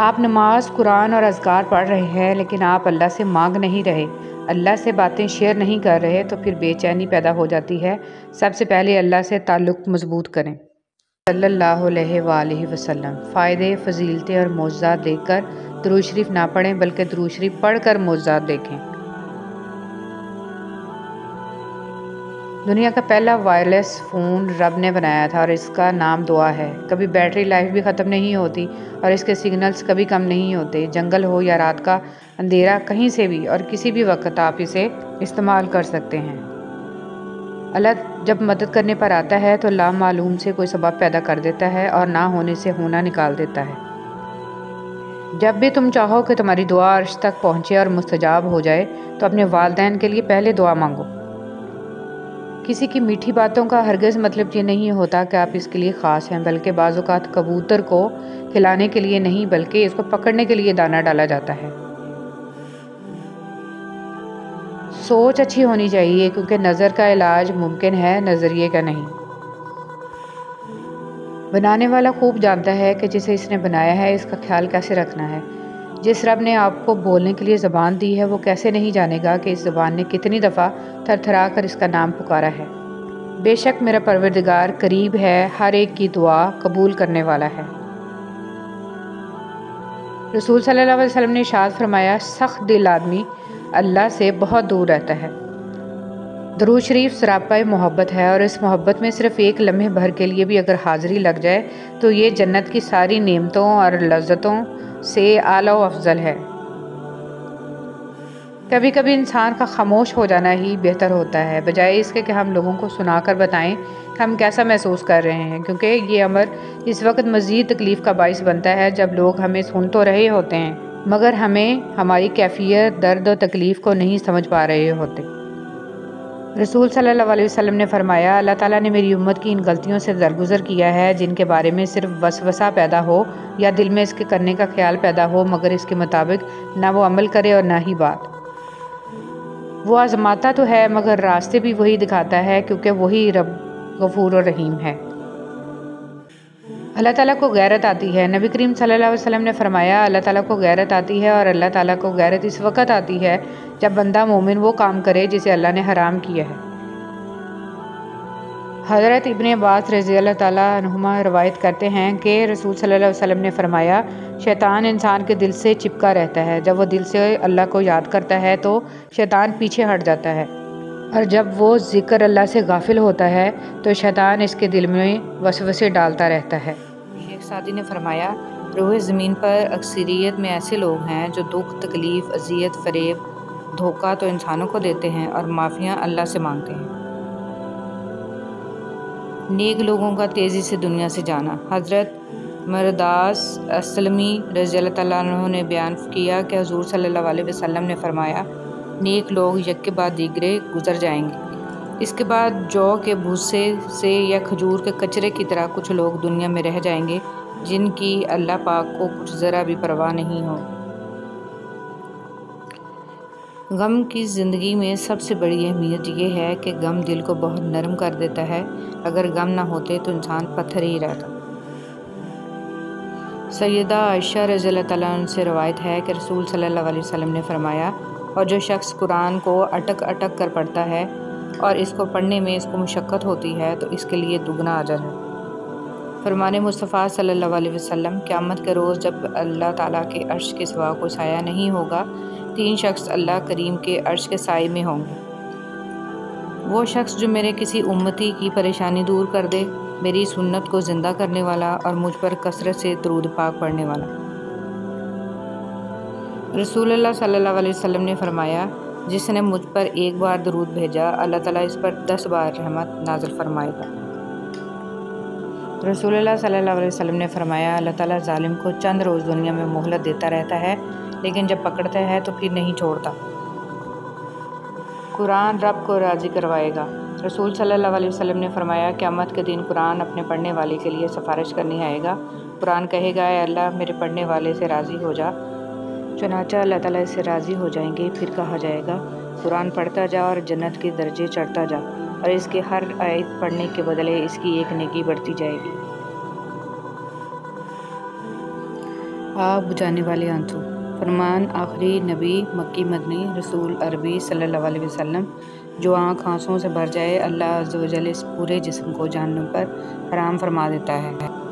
آپ نماز، قرآن اور اذکار پڑھ رہے ہیں لیکن آپ اللہ سے مانگ نہیں رہے، اللہ سے باتیں شیئر نہیں کر رہے تو پھر بے چینی پیدا ہو جاتی ہے۔ سب سے پہلے اللہ سے تعلق مضبوط کریں۔ صلی اللہ علیہ وآلہ وسلم۔ فائدے، فضیلتیں اور معجزات دیکھ کر درود شریف نہ پڑھیں بلکہ درود شریف پڑھ کر معجزات دیکھیں۔ دنیا کا پہلا وائرلیس فون رب نے بنایا تھا اور اس کا نام دعا ہے۔ کبھی بیٹری لائف بھی ختم نہیں ہوتی اور اس کے سگنلز کبھی کم نہیں ہوتے۔ جنگل ہو یا رات کا اندھیرا، کہیں سے بھی اور کسی بھی وقت آپ اسے استعمال کر سکتے ہیں۔ اللہ جب مدد کرنے پر آتا ہے تو لامعلوم سے کوئی سبب پیدا کر دیتا ہے اور نہ ہونے سے ہونا نکال دیتا ہے۔ جب بھی تم چاہو کہ تمہاری دعا عرش تک پہنچے اور مستجاب ہو جائے تو اپنے والدین کے لیے پہلے دعا مانگو۔ کسی کی میٹھی باتوں کا ہرگز مطلب یہ نہیں ہوتا کہ آپ اس کے لیے خاص ہیں، بلکہ بعض اوقات کبوتر کو کھلانے کے لیے نہیں بلکہ اس کو پکڑنے کے لیے دانہ ڈالا جاتا ہے۔ سوچ اچھی ہونی چاہیے کیونکہ نظر کا علاج ممکن ہے، نظریے کا نہیں۔ بنانے والا خوب جانتا ہے کہ جسے اس نے بنایا ہے اس کا خیال کیسے رکھنا ہے۔ جس رب نے آپ کو بولنے کے لیے زبان دی ہے وہ کیسے نہیں جانے گا کہ اس زبان نے کتنی دفعہ تھر تھرا کر اس کا نام پکارا ہے۔ بے شک میرا پروردگار قریب ہے، ہر ایک کی دعا قبول کرنے والا ہے۔ رسول صلی اللہ علیہ وسلم نے ارشاد فرمایا، سخت دل آدمی اللہ سے بہت دور رہتا ہے۔ درود شریف سراپا محبت ہے اور اس محبت میں صرف ایک لمحے بھر کے لیے بھی اگر حاضری لگ جائے تو یہ جنت کی ساری نعمتوں اور لذتوں سے اعلیٰ و افضل ہے۔ کبھی کبھی انسان کا خاموش ہو جانا ہی بہتر ہوتا ہے، بجائے اس کے کہ ہم لوگوں کو سنا کر بتائیں کہ ہم کیسا محسوس کر رہے ہیں، کیونکہ یہ امر اس وقت مزید تکلیف کا باعث بنتا ہے جب لوگ ہمیں سن تو رہے ہوتے ہیں مگر ہمیں ہماری کیفیت، درد و تکلیف کو نہیں سمجھ پا رہے ہوتے۔ رسول صلی اللہ علیہ وسلم نے فرمایا، اللہ تعالیٰ نے میری امت کی ان غلطیوں سے درگزر کیا ہے جن کے بارے میں صرف وسوسہ پیدا ہو یا دل میں اس کے کرنے کا خیال پیدا ہو مگر اس کے مطابق نہ وہ عمل کرے اور نہ ہی بات۔ وہ آزماتا تو ہے مگر راستے بھی وہی دکھاتا ہے کیونکہ وہی رب غفور و رحیم ہے۔ اللہ تعالیٰ کو غیرت آتی ہے۔ نبی کریم صلی اللہ علیہ وسلم نے فرمایا، اللہ تعالیٰ کو غیرت آتی ہے اور اللہ تعالیٰ کو غیرت اس وقت آتی ہے جب بندہ مومن وہ کام کرے جسے اللہ نے حرام کیا ہے۔ حضرت ابن عباس رضی اللہ تعالیٰ عنہما روایت کرتے ہیں کہ رسول صلی اللہ علیہ وسلم نے فرمایا، شیطان انسان کے دل سے چپکا رہتا ہے، جب وہ دل سے اللہ کو یاد کرتا ہے تو شیطان پیچھے ہٹ جاتا ہے، اور جب وہ ذکر اللہ سے غافل ہوتا ہے تو شیطان اس کے دل میں وسوسے ڈالتا رہتا ہے۔ شیخ سعدی نے فرمایا، روئے زمین پر اکثریت میں ایسے لوگ ہیں جو دکھ، تکلیف، اذیت، فریب، دھوکہ تو انسانوں کو دیتے ہیں اور معافیاں اللہ سے مانگتے ہیں۔ نیک لوگوں کا تیزی سے دنیا سے جانا۔ حضرت مرداس اسلمی رضی اللہ تعالیٰ عنہ نے بیان کیا کہ حضور صلی اللہ علیہ وسلم نے فرمایا، نیک لوگ یک کے بعد دیگرے گزر جائیں گے، اس کے بعد جو کے بھوسے سے یا کھجور کے کچرے کی طرح کچھ لوگ دنیا میں رہ جائیں گے جن کی اللہ پاک کو کچھ ذرا بھی پرواہ نہیں ہو۔ غم کی زندگی میں سب سے بڑی اہمیت یہ ہے کہ غم دل کو بہت نرم کر دیتا ہے، اگر غم نہ ہوتے تو انسان پتھر ہی رہتا۔ سیدہ عائشہ رضی اللہ تعالیٰ عنہ سے روایت ہے کہ رسول صلی اللہ علیہ وسلم نے فرمایا، اور جو شخص قرآن کو اٹک اٹک کر پڑھتا ہے اور اس کو پڑھنے میں اس کو مشقت ہوتی ہے تو اس کے لیے دگنا اجر ہے۔ فرمان مصطفیٰ صلی اللہ علیہ وسلم، قیامت کے روز جب اللہ تعالیٰ کے عرش کے سوا کوئی سایہ نہیں ہوگا، 3 شخص اللہ کریم کے عرش کے سائے میں ہوں گے۔ وہ شخص جو میرے کسی امتی کی پریشانی دور کر دے، میری سنت کو زندہ کرنے والا اور مجھ پر کثرت سے درود پاک پڑھنے والا۔ رسول اللہ صلی اللہ علیہ وسلم نے فرمایا، جس نے مجھ پر ایک بار درود بھیجا، اللہ تعالیٰ اس پر 10 بار رحمت نازل فرمائے گا۔ رسول اللہ صلی اللہ علیہ وسلم نے فرمایا، اللہ تعالیٰ ظالم کو چند روز دنیا میں مہلت دیتا رہتا ہے لیکن جب پکڑتا ہے تو پھر نہیں چھوڑتا۔ قرآن رب کو راضی کروائے گا۔ رسول صلی اللہ علیہ وسلم نے فرمایا، قیامت کے دن قرآن اپنے پڑھنے والے کے لیے سفارش کرنے آئے گا۔ قرآن کہے گا، اے اللہ میرے پڑھنے والے سے راضی ہو جا۔ چنانچہ اللہ تعالیٰ اس سے راضی ہو جائیں گے۔ پھر کہا جائے گا، قرآن پڑھتا جا اور جنت کے درجے چڑھتا جا، اور اس کے ہر آیت پڑھنے کے بدلے اس کی ایک نیکی بڑھتی جائے گی۔ آگ بجھانے والے آنسو۔ فرمان آخری نبی مکی مدنی رسول عربی صلی اللہ علیہ وسلم، جو آنکھ آنسوؤں سے بھر جائے اللہ عز و جل اس پورے جسم کو جہنم پر حرام فرما دیتا ہے،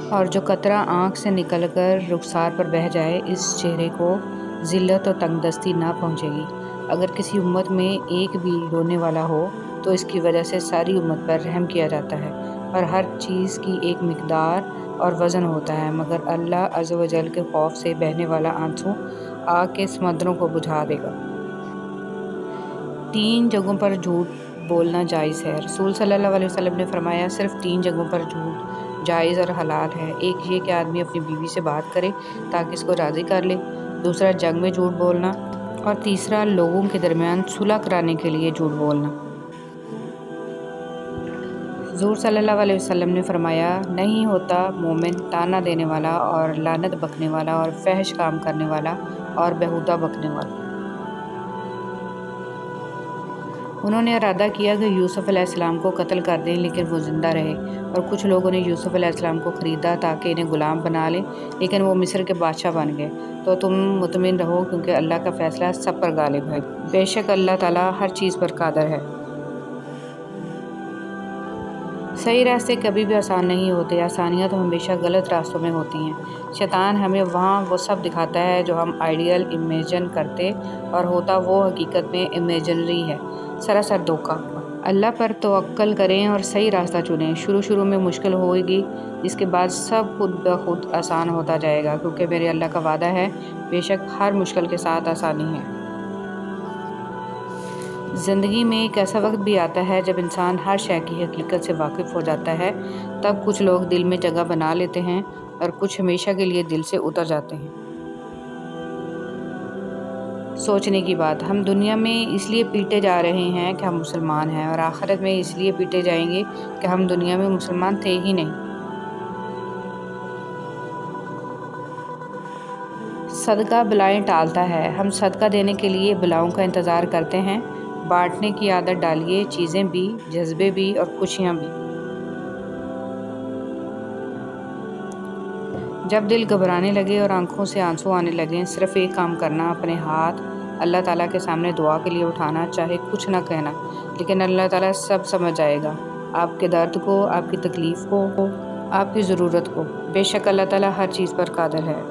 اور جو قطرہ آنکھ سے نکل کر رخسار پر بہہ جائے اس چہرے کو ذلت اور تنگ دستی نہ پہنچے گی۔ اگر کسی امت میں ایک بھی رونے والا ہو تو اس کی وجہ سے ساری امت پر رحم کیا جاتا ہے، اور ہر چیز کی ایک مقدار اور وزن ہوتا ہے، مگر اللہ عز و جل کے خوف سے بہنے والا آنسو آگ کے سمندروں کو بجھا دے گا۔ 3 جگہوں پر جھوٹ بولنا جائز ہے۔ رسول صلی اللہ علیہ وسلم نے فرمایا صرف 3 جگہوں پر جھوٹ جائز اور حلال ہے۔ ایک یہ کہ آدمی اپنی بیوی سے بات کرے تاکہ اس کو راضی کر لے، دوسرا جنگ میں جھوٹ بولنا، اور تیسرا لوگوں کے درمیان صلح کرانے کے لیے جھوٹ بولنا۔ حضور صلی اللہ علیہ وسلم نے فرمایا نہیں ہوتا مومن تانا دینے والا اور لعنت بکنے والا اور فحش کام کرنے والا اور بیہودہ بکنے والا۔ انہوں نے ارادہ کیا کہ یوسف علیہ السلام کو قتل کر دیں لیکن وہ زندہ رہے، اور کچھ لوگوں نے یوسف علیہ السلام کو خریدا تاکہ انہیں غلام بنا لیں، لیکن وہ مصر کے بادشاہ بن گئے۔ تو تم مطمئن رہو کیونکہ اللہ کا فیصلہ سب پر غالب ہے، بے شک اللہ تعالیٰ ہر چیز پر قادر ہے۔ صحیح راستے کبھی بھی آسان نہیں ہوتے، آسانیاں تو ہمیشہ غلط راستوں میں ہوتی ہیں۔ شیطان ہمیں وہاں وہ سب دکھاتا ہے جو ہم آئیڈیل امیجن کرتے، اور ہوتا وہ حقیقت میں امیجنری ہے، سراسر دھوکہ۔ اللہ پر توکل کریں اور صحیح راستہ چنیں۔ شروع میں مشکل ہوگی، اس کے بعد سب خود بخود آسان ہوتا جائے گا، کیونکہ میرے اللہ کا وعدہ ہے بے شک ہر مشکل کے ساتھ آسانی ہے۔ زندگی میں ایک ایسا وقت بھی آتا ہے جب انسان ہر شے کی حقیقت سے واقف ہو جاتا ہے، تب کچھ لوگ دل میں جگہ بنا لیتے ہیں اور کچھ ہمیشہ کے لیے دل سے اتر جاتے ہیں۔ سوچنے کی بات، ہم دنیا میں اس لیے پیٹے جا رہے ہیں کہ ہم مسلمان ہیں، اور آخرت میں اس لیے پیٹے جائیں گے کہ ہم دنیا میں مسلمان تھے ہی نہیں۔ صدقہ بلائیں ٹالتا ہے۔ ہم صدقہ دینے کے لیے بلاؤں کا انتظار کرتے ہیں۔ بانٹنے کی عادت ڈالیے، چیزیں بھی، جذبے بھی اور خوشیاں بھی۔ جب دل گھبرانے لگے اور آنکھوں سے آنسو آنے لگیں، صرف ایک کام کرنا، اپنے ہاتھ اللہ تعالیٰ کے سامنے دعا کے لیے اٹھانا، چاہے کچھ نہ کہنا، لیکن اللہ تعالیٰ سب سمجھ جائے گا، آپ کے درد کو، آپ کی تکلیف کو، آپ کی ضرورت کو۔ بے شک اللہ تعالیٰ ہر چیز پر قادر ہے۔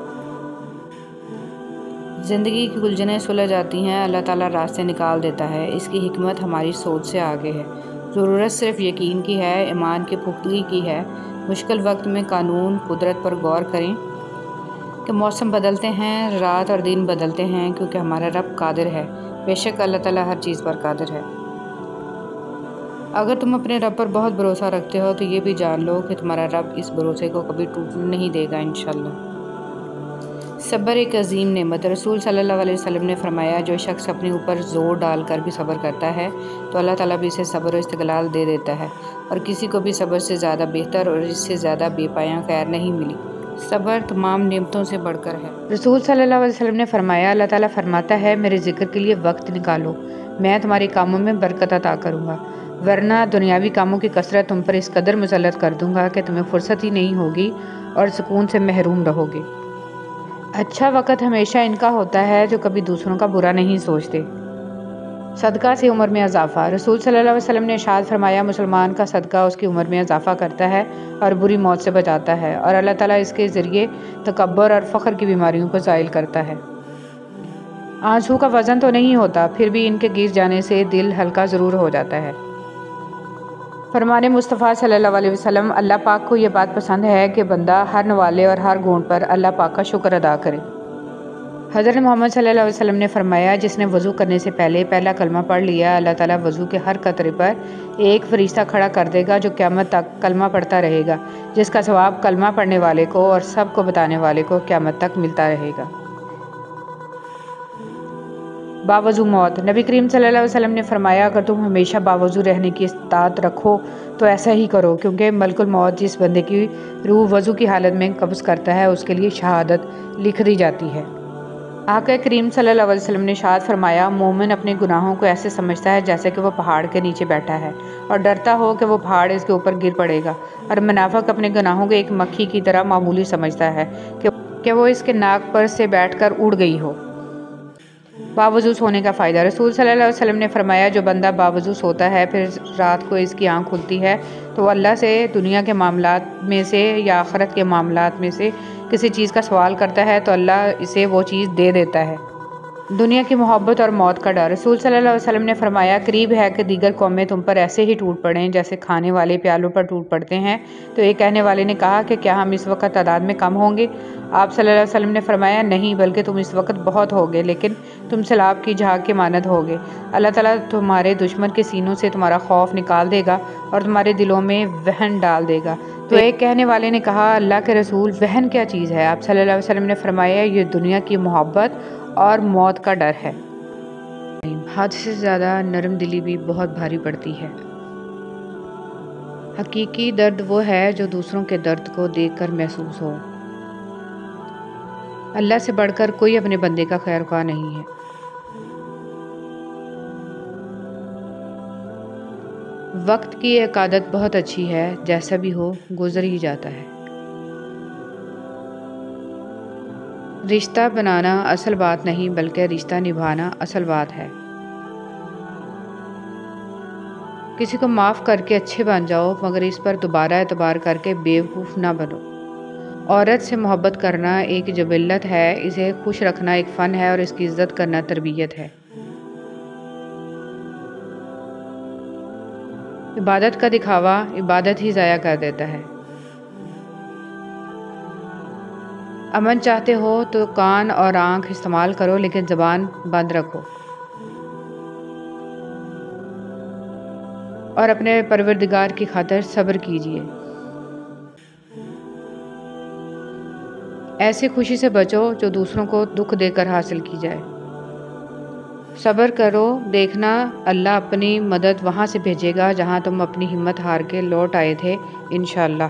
زندگی کی الجھنیں سلجھ جاتی ہیں، اللہ تعالیٰ راستے نکال دیتا ہے، اس کی حکمت ہماری سوچ سے آگے ہے۔ ضرورت صرف یقین کی ہے، ایمان کی پختگی کی ہے۔ مشکل وقت میں قانون قدرت پر غور کریں کہ موسم بدلتے ہیں، رات اور دن بدلتے ہیں، کیونکہ ہمارا رب قادر ہے، بے شک اللہ تعالیٰ ہر چیز پر قادر ہے۔ اگر تم اپنے رب پر بہت بھروسہ رکھتے ہو تو یہ بھی جان لو کہ تمہارا رب اس بھروسے کو کبھی ٹوٹنے نہیں دے گا انشاءاللہ۔ صبر ایک عظیم نعمت۔ رسول صلی اللہ علیہ وسلم نے فرمایا جو شخص اپنے اوپر زور ڈال کر بھی صبر کرتا ہے تو اللہ تعالیٰ بھی اسے صبر و استقلال دے دیتا ہے، اور کسی کو بھی صبر سے زیادہ بہتر اور اس سے زیادہ بے پایاں خیر نہیں ملی۔ صبر تمام نعمتوں سے بڑھ کر ہے۔ رسول صلی اللہ علیہ وسلم نے فرمایا اللہ تعالیٰ فرماتا ہے میرے ذکر کے لیے وقت نکالو، میں تمہارے کاموں میں برکت عطا کروں گا، ورنہ دنیاوی کاموں کی کثرت تم پر اس قدر مسلط کر دوں گا کہ تمہیں فرصت ہی نہیں ہوگی اور سکون سے محروم رہو گے۔ اچھا وقت ہمیشہ ان کا ہوتا ہے جو کبھی دوسروں کا برا نہیں سوچتے۔ صدقہ سے عمر میں اضافہ۔ رسول صلی اللہ علیہ وسلم نے ارشاد فرمایا مسلمان کا صدقہ اس کی عمر میں اضافہ کرتا ہے اور بری موت سے بچاتا ہے، اور اللہ تعالیٰ اس کے ذریعے تکبر اور فخر کی بیماریوں کو زائل کرتا ہے۔ آنسو کا وزن تو نہیں ہوتا، پھر بھی ان کے گر جانے سے دل ہلکا ضرور ہو جاتا ہے۔ فرمان مصطفیٰ صلی اللہ علیہ وسلم، اللہ پاک کو یہ بات پسند ہے کہ بندہ ہر نوالے اور ہر گھونٹ پر اللہ پاک کا شکر ادا کرے۔ حضرت محمد صلی اللہ علیہ وسلم نے فرمایا جس نے وضو کرنے سے پہلے پہلا کلمہ پڑھ لیا، اللہ تعالیٰ وضو کے ہر قطرے پر ایک فرشتہ کھڑا کر دے گا جو قیامت تک کلمہ پڑھتا رہے گا، جس کا ثواب کلمہ پڑھنے والے کو اور سب کو بتانے والے کو قیامت تک ملتا رہے گا۔ باوضو موت۔ نبی کریم صلی اللہ علیہ وسلم نے فرمایا اگر تم ہمیشہ باوضو رہنے کی استطاعت رکھو تو ایسا ہی کرو، کیونکہ ملک الموت جس بندے کی روح وضو کی حالت میں قبض کرتا ہے اس کے لیے شہادت لکھ دی جاتی ہے۔ آقا کریم صلی اللہ علیہ وسلم نے ارشاد فرمایا مومن اپنے گناہوں کو ایسے سمجھتا ہے جیسے کہ وہ پہاڑ کے نیچے بیٹھا ہے اور ڈرتا ہو کہ وہ پہاڑ اس کے اوپر گر پڑے گا، اور منافق اپنے گناہوں کو ایک مکھی کی طرح معمولی سمجھتا ہے کہ وہ اس کے ناک پر سے بیٹھ کر اڑ گئی ہو۔ باوضو سونے کا فائدہ۔ رسول صلی اللہ علیہ وسلم نے فرمایا جو بندہ باوضو سوتا ہے پھر رات کو اس کی آنکھ کھلتی ہے تو وہ اللہ سے دنیا کے معاملات میں سے یا آخرت کے معاملات میں سے کسی چیز کا سوال کرتا ہے تو اللہ اسے وہ چیز دے دیتا ہے۔ دنیا کی محبت اور موت کا ڈر۔ رسول صلی اللہ علیہ وسلم نے فرمایا قریب ہے کہ دیگر قومیں تم پر ایسے ہی ٹوٹ پڑیں جیسے کھانے والے پیالوں پر ٹوٹ پڑتے ہیں۔ تو ایک کہنے والے نے کہا کہ کیا ہم اس وقت تعداد میں کم ہوں گے؟ آپ صلی اللہ علیہ وسلم نے فرمایا نہیں، بلکہ تم اس وقت بہت ہوگے، لیکن تم سیلاب کی جھاگ کے مانند ہوگے۔ اللہ تعالیٰ تمہارے دشمن کے سینوں سے تمہارا خوف نکال دے گا اور تمہارے دلوں میں وہن ڈال دے گا۔ تو ایک کہنے والے نے کہا اللہ کے رسول وہن کیا چیز ہے؟ آپ صلی اللہ علیہ وسلم نے فرمایا یہ دنیا کی محبت اور موت کا ڈر ہے۔ حد سے زیادہ نرم دلی بھی بہت بھاری پڑتی ہے۔ حقیقی درد وہ ہے جو دوسروں کے درد کو دیکھ کر محسوس ہو۔ اللہ سے بڑھ کر کوئی اپنے بندے کا خیر خواہ نہیں ہے۔ وقت کی ایک عادت بہت اچھی ہے، جیسا بھی ہو گزر ہی جاتا ہے۔ رشتہ بنانا اصل بات نہیں بلکہ رشتہ نبھانا اصل بات ہے۔ کسی کو معاف کر کے اچھے بن جاؤ مگر اس پر دوبارہ اعتبار کر کے بیوقوف نہ بنو۔ عورت سے محبت کرنا ایک جبلت ہے، اسے خوش رکھنا ایک فن ہے اور اس کی عزت کرنا تربیت ہے۔ عبادت کا دکھاوا عبادت ہی ضائع کر دیتا ہے۔ امن چاہتے ہو تو کان اور آنکھ استعمال کرو لیکن زبان بند رکھو، اور اپنے پروردگار کی خاطر صبر کیجیے۔ ایسی خوشی سے بچو جو دوسروں کو دکھ دے کر حاصل کی جائے۔ صبر کرو، دیکھنا اللہ اپنی مدد وہاں سے بھیجے گا جہاں تم اپنی ہمت ہار کے لوٹ آئے تھے انشاءاللہ۔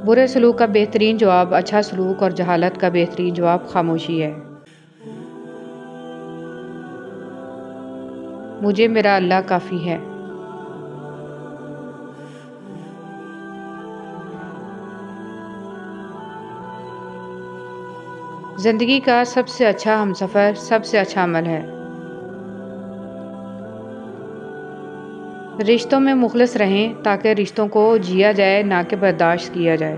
برے سلوک کا بہترین جواب اچھا سلوک اور جہالت کا بہترین جواب خاموشی ہے۔ مجھے میرا اللہ کافی ہے۔ زندگی کا سب سے اچھا ہمسفر سب سے اچھا عمل ہے۔ رشتوں میں مخلص رہیں تاکہ رشتوں کو جیا جائے نہ کہ برداشت کیا جائے۔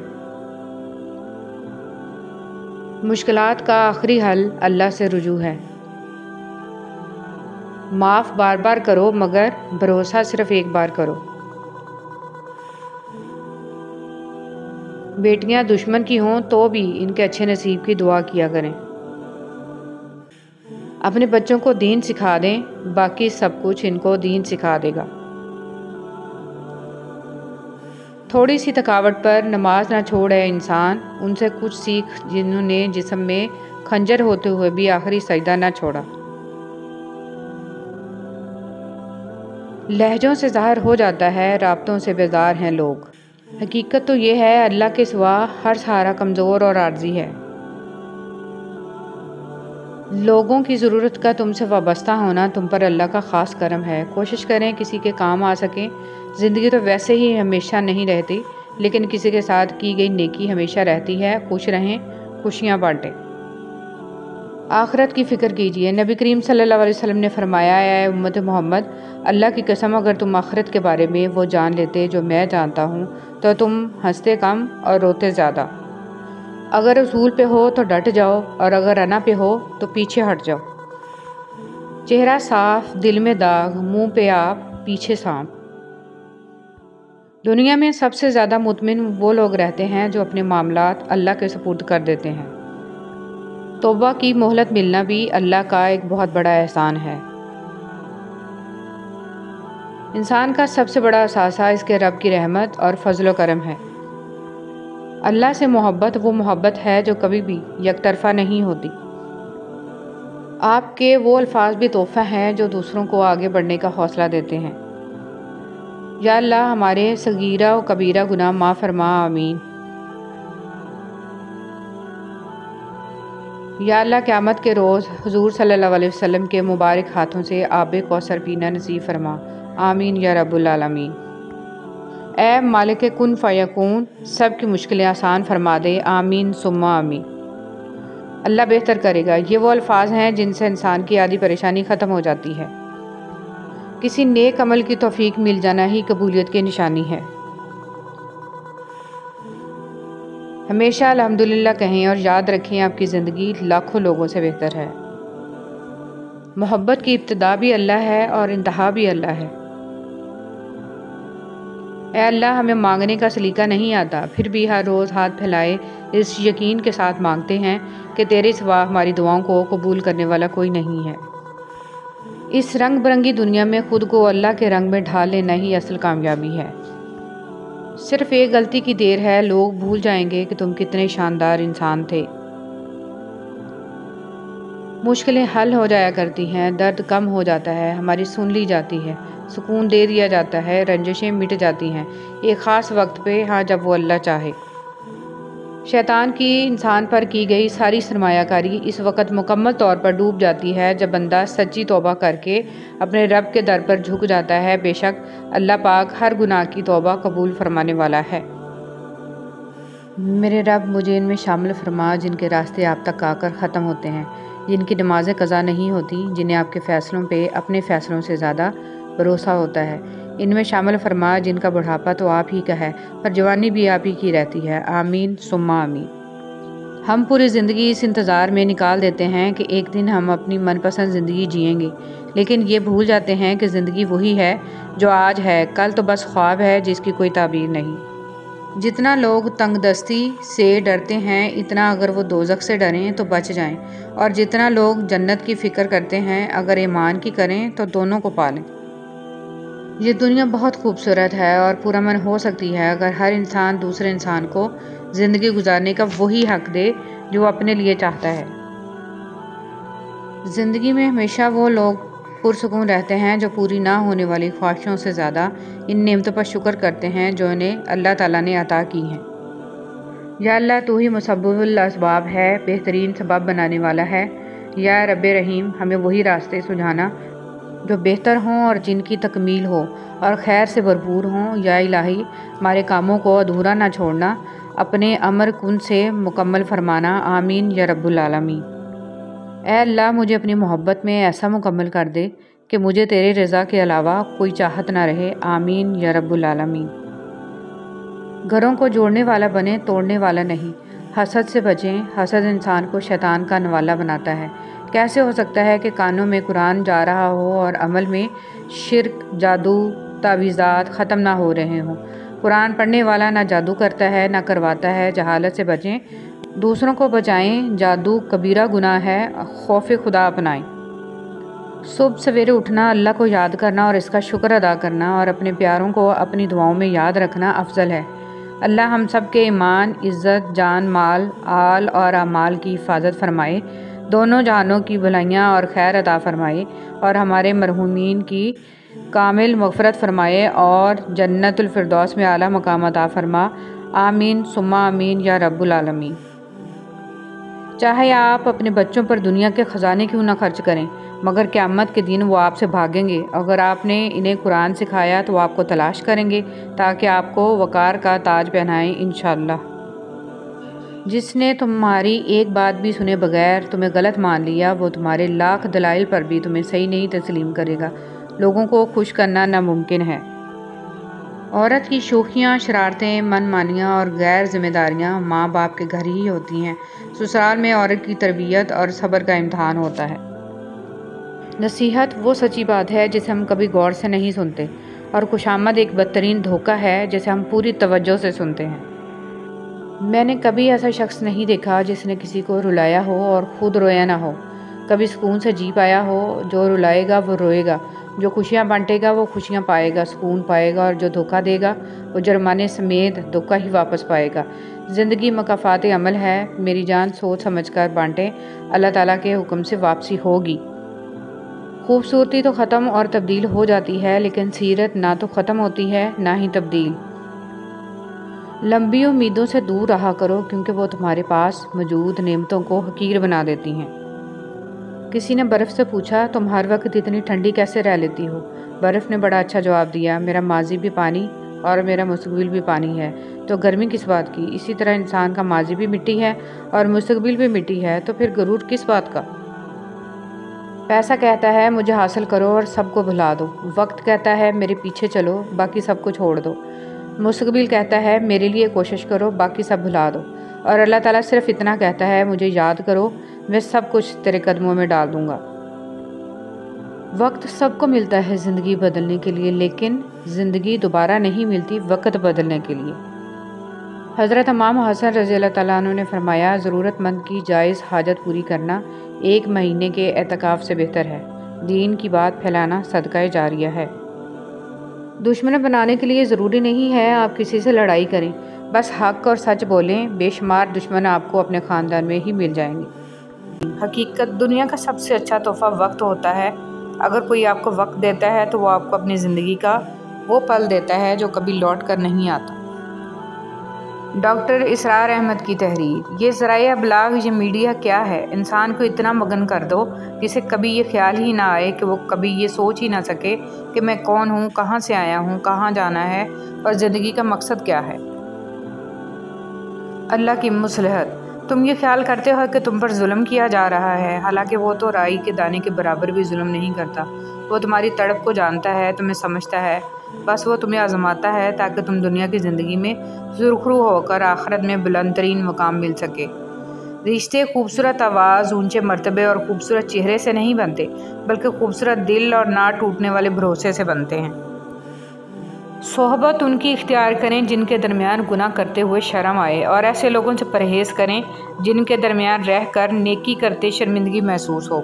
مشکلات کا آخری حل اللہ سے رجوع ہے۔ معاف بار بار کرو مگر بھروسہ صرف ایک بار کرو۔ بیٹیاں دشمن کی ہوں تو بھی ان کے اچھے نصیب کی دعا کیا کریں۔ اپنے بچوں کو دین سکھا دیں، باقی سب کچھ ان کو دین سکھا دے گا۔ تھوڑی سی تھکاوٹ پر نماز نہ چھوڑے انسان، ان سے کچھ سیکھ جنہوں نے جسم میں خنجر ہوتے ہوئے بھی آخری سجدہ نہ چھوڑا۔ لہجوں سے ظاہر ہو جاتا ہے رابطوں سے بیزار ہیں لوگ۔ حقیقت تو یہ ہے اللہ کے سوا ہر سہارا کمزور اور عارضی ہے۔ لوگوں کی ضرورت کا تم سے وابستہ ہونا تم پر اللہ کا خاص کرم ہے۔ کوشش کریں کسی کے کام آ سکیں۔ زندگی تو ویسے ہی ہمیشہ نہیں رہتی، لیکن کسی کے ساتھ کی گئی نیکی ہمیشہ رہتی ہے۔ خوش رہیں، خوشیاں بانٹیں۔ آخرت کی فکر کیجیے۔ نبی کریم صلی اللہ علیہ وسلم نے فرمایا اے امت محمد، اللہ کی قسم اگر تم آخرت کے بارے میں وہ جان لیتے جو میں جانتا ہوں تو تم ہنستے کم اور روتے زیادہ۔ اگر اصول پہ ہو تو ڈٹ جاؤ اور اگر انا پہ ہو تو پیچھے ہٹ جاؤ۔ چہرہ صاف، دل میں داغ، منہ پہ آپ، پیچھے سانپ۔ دنیا میں سب سے زیادہ مطمئن وہ لوگ رہتے ہیں جو اپنے معاملات اللہ کے سپرد کر دیتے ہیں۔ توبہ کی مہلت ملنا بھی اللہ کا ایک بہت بڑا احسان ہے۔ انسان کا سب سے بڑا اثاثہ اس کے رب کی رحمت اور فضل و کرم ہے۔ اللہ سے محبت وہ محبت ہے جو کبھی بھی یک طرفہ نہیں ہوتی۔ آپ کے وہ الفاظ بھی تحفہ ہیں جو دوسروں کو آگے بڑھنے کا حوصلہ دیتے ہیں۔ یا اللہ ہمارے صغیرہ و کبیرہ گناہ معاف فرما، آمین۔ یا اللہ قیامت کے روز حضور صلی اللہ علیہ وسلم کے مبارک ہاتھوں سے آب کوثر پینا نصیب فرما، آمین یا رب العالمین۔ اے مالک کن فیکون، سب کی مشکلیں آسان فرما دے، آمین ثم آمین۔ اللہ بہتر کرے گا۔ یہ وہ الفاظ ہیں جن سے انسان کی آدھی پریشانی ختم ہو جاتی ہے۔ کسی نیک عمل کی توفیق مل جانا ہی قبولیت کی نشانی ہے۔ ہمیشہ الحمدللہ کہیں اور یاد رکھیں آپ کی زندگی لاکھوں لوگوں سے بہتر ہے۔ محبت کی ابتدا بھی اللہ ہے اور انتہا بھی اللہ ہے۔ اے اللہ، ہمیں مانگنے کا سلیقہ نہیں آتا، پھر بھی ہر روز ہاتھ پھیلائے اس یقین کے ساتھ مانگتے ہیں کہ تیرے سوا ہماری دعاؤں کو قبول کرنے والا کوئی نہیں ہے۔ اس رنگ برنگی دنیا میں خود کو اللہ کے رنگ میں ڈھال لینا ہی اصل کامیابی ہے۔ صرف ایک غلطی کی دیر ہے، لوگ بھول جائیں گے کہ تم کتنے شاندار انسان تھے۔ مشکلیں حل ہو جایا کرتی ہیں، درد کم ہو جاتا ہے، ہماری سن لی جاتی ہے، سکون دے دیا جاتا ہے، رنجشیں مٹ جاتی ہیں ایک خاص وقت پہ، ہاں جب وہ اللہ چاہے۔ شیطان کی انسان پر کی گئی ساری سرمایہ کاری اس وقت مکمل طور پر ڈوب جاتی ہے جب بندہ سچی توبہ کر کے اپنے رب کے در پر جھک جاتا ہے۔ بے شک اللہ پاک ہر گناہ کی توبہ قبول فرمانے والا ہے۔ میرے رب، مجھے ان میں شامل فرما جن کے راستے آپ تک آ کر ختم ہوتے ہیں، جن کی نمازیں قضا نہیں ہوتی، جنہیں آپ کے فیصلوں پہ اپنے فیصلوں سے زیادہ بھروسہ ہوتا ہے۔ ان میں شامل فرما جن کا بڑھاپا تو آپ ہی کا ہے پر جوانی بھی آپ ہی کی رہتی ہے۔ آمین ثم آمین۔ ہم پوری زندگی اس انتظار میں نکال دیتے ہیں کہ ایک دن ہم اپنی من پسند زندگی جئیں گے، لیکن یہ بھول جاتے ہیں کہ زندگی وہی ہے جو آج ہے، کل تو بس خواب ہے جس کی کوئی تعبیر نہیں۔ جتنا لوگ تنگ دستی سے ڈرتے ہیں، اتنا اگر وہ دوزخ سے ڈریں تو بچ جائیں، اور جتنا لوگ جنت کی فکر کرتے ہیں، اگر ایمان کی کریں تو دونوں کو پالیں۔ یہ دنیا بہت خوبصورت ہے اور پرامن ہو سکتی ہے اگر ہر انسان دوسرے انسان کو زندگی گزارنے کا وہی حق دے جو اپنے لیے چاہتا ہے۔ زندگی میں ہمیشہ وہ لوگ پرسکون رہتے ہیں جو پوری نہ ہونے والی خواہشوں سے زیادہ ان نعمتوں پر شکر کرتے ہیں جو انہیں اللہ تعالیٰ نے عطا کی ہیں۔ یا اللہ، تو ہی مسبب الاسباب ہے، بہترین سبب بنانے والا ہے۔ یا رب رحیم، ہمیں وہی راستے سجھانا جو بہتر ہوں اور جن کی تکمیل ہو اور خیر سے بھرپور ہوں۔ یا الہی، ہمارے کاموں کو ادھورا نہ چھوڑنا، اپنے امر کن سے مکمل فرمانا۔ آمین یا رب العالمین۔ اے اللہ، مجھے اپنی محبت میں ایسا مکمل کر دے کہ مجھے تیرے رضا کے علاوہ کوئی چاہت نہ رہے۔ آمین یا رب العالمین۔ گھروں کو جوڑنے والا بنے، توڑنے والا نہیں۔ حسد سے بچیں، حسد انسان کو شیطان کا نوالا بناتا ہے۔ کیسے ہو سکتا ہے کہ کانوں میں قرآن جا رہا ہو اور عمل میں شرک، جادو، تعویذات ختم نہ ہو رہے ہوں؟ قرآن پڑھنے والا نہ جادو کرتا ہے نہ کرواتا ہے۔ جہالت سے بچیں، دوسروں کو بچائیں۔ جادو کبیرہ گناہ ہے، خوف خدا اپنائیں۔ صبح سویرے اٹھنا، اللہ کو یاد کرنا اور اس کا شکر ادا کرنا اور اپنے پیاروں کو اپنی دعاؤں میں یاد رکھنا افضل ہے۔ اللہ ہم سب کے ایمان، عزت، جان، مال، آل اور اعمال کی حفاظت فرمائے، دونوں جہانوں کی بھلائیاں اور خیر عطا فرمائے، اور ہمارے مرحومین کی کامل مغفرت فرمائے اور جنت الفردوس میں اعلیٰ مقام عطا فرما۔ آمین ثم آمین یا رب العالمین۔ چاہے آپ اپنے بچوں پر دنیا کے خزانے کیوں نہ خرچ کریں، مگر قیامت کے دن وہ آپ سے بھاگیں گے۔ اگر آپ نے انہیں قرآن سکھایا تو وہ آپ کو تلاش کریں گے تاکہ آپ کو وقار کا تاج پہنائیں انشاءاللہ۔ جس نے تمہاری ایک بات بھی سنے بغیر تمہیں غلط مان لیا، وہ تمہارے لاکھ دلائل پر بھی تمہیں صحیح نہیں تسلیم کرے گا۔ لوگوں کو خوش کرنا ناممکن ہے۔ عورت کی شوخیاں، شرارتیں، من مانیاں اور غیر ذمہ داریاں ماں باپ کے گھر ہی ہوتی ہیں۔ سسرال میں عورت کی تربیت اور صبر کا امتحان ہوتا ہے۔ نصیحت وہ سچی بات ہے جسے ہم کبھی غور سے نہیں سنتے، اور خوشامد ایک بدترین دھوکہ ہے جسے ہم پوری توجہ سے سنتے ہیں۔ میں نے کبھی ایسا شخص نہیں دیکھا جس نے کسی کو رلایا ہو اور خود رویا نہ ہو، کبھی سکون سے جی پایا ہو۔ جو رلائے گا وہ روئے گا، جو خوشیاں بانٹے گا وہ خوشیاں پائے گا، سکون پائے گا، اور جو دھوکہ دے گا وہ جرمانے سمیت دھوکہ ہی واپس پائے گا۔ زندگی مکافات عمل ہے، میری جان سوچ سمجھ کر بانٹیں، اللہ تعالیٰ کے حکم سے واپسی ہوگی۔ خوبصورتی تو ختم اور تبدیل ہو جاتی ہے، لیکن سیرت نہ تو ختم ہوتی ہے نہ ہی تبدیل۔ لمبی امیدوں سے دور رہا کرو کیونکہ وہ تمہارے پاس موجود نعمتوں کو حقیر بنا دیتی ہیں۔ کسی نے برف سے پوچھا، تم ہر وقت اتنی ٹھنڈی کیسے رہ لیتی ہو؟ برف نے بڑا اچھا جواب دیا، میرا ماضی بھی پانی اور میرا مستقبل بھی پانی ہے، تو گرمی کس بات کی؟ اسی طرح انسان کا ماضی بھی مٹی ہے اور مستقبل بھی مٹی ہے، تو پھر غرور کس بات کا؟ پیسہ کہتا ہے مجھے حاصل کرو اور سب کو بھلا دو، وقت کہتا ہے میرے پیچھے چلو باقی سب کو چھوڑ دو، مستقبل کہتا ہے میرے لیے کوشش کرو باقی سب بھلا دو، اور اللہ تعالیٰ صرف اتنا کہتا ہے مجھے یاد کرو، میں سب کچھ تیرے قدموں میں ڈال دوں گا۔ وقت سب کو ملتا ہے زندگی بدلنے کے لیے، لیکن زندگی دوبارہ نہیں ملتی وقت بدلنے کے لیے۔ حضرت امام حسن رضی اللہ تعالیٰ عنہ نے فرمایا، ضرورت مند کی جائز حاجت پوری کرنا 1 مہینے کے اعتکاف سے بہتر ہے، دین کی بات پھیلانا صدقہ جاریہ ہے۔ دشمن بنانے کے لیے ضروری نہیں ہے آپ کسی سے لڑائی کریں، بس حق اور سچ بولیں، بے شمار دشمن آپ کو اپنے خاندان میں ہی مل جائیں گے۔ حقیقت دنیا کا سب سے اچھا تحفہ وقت ہوتا ہے۔ اگر کوئی آپ کو وقت دیتا ہے تو وہ آپ کو اپنی زندگی کا وہ پل دیتا ہے جو کبھی لوٹ کر نہیں آتا۔ ڈاکٹر اسرار احمد کی تحریر۔ یہ ذرائع ابلاغ، یہ میڈیا کیا ہے؟ انسان کو اتنا مگن کر دو جسے کبھی یہ خیال ہی نہ آئے کہ وہ کبھی یہ سوچ ہی نہ سکے کہ میں کون ہوں، کہاں سے آیا ہوں، کہاں جانا ہے اور زندگی کا مقصد کیا ہے۔ اللہ کی مصلحت۔ تم یہ خیال کرتے ہو کہ تم پر ظلم کیا جا رہا ہے، حالانکہ وہ تو رائی کے دانے کے برابر بھی ظلم نہیں کرتا۔ وہ تمہاری تڑپ کو جانتا ہے، تمہیں سمجھتا ہے، بس وہ تمہیں آزماتا ہے تاکہ تم دنیا کی زندگی میں سرخرو ہو کر آخرت میں بلند ترین مقام مل سکے۔ رشتے خوبصورت آواز، اونچے مرتبے اور خوبصورت چہرے سے نہیں بنتے، بلکہ خوبصورت دل اور نہ ٹوٹنے والے بھروسے سے بنتے ہیں۔ صحبت ان کی اختیار کریں جن کے درمیان گناہ کرتے ہوئے شرم آئے، اور ایسے لوگوں سے پرہیز کریں جن کے درمیان رہ کر نیکی کرتے شرمندگی محسوس ہو۔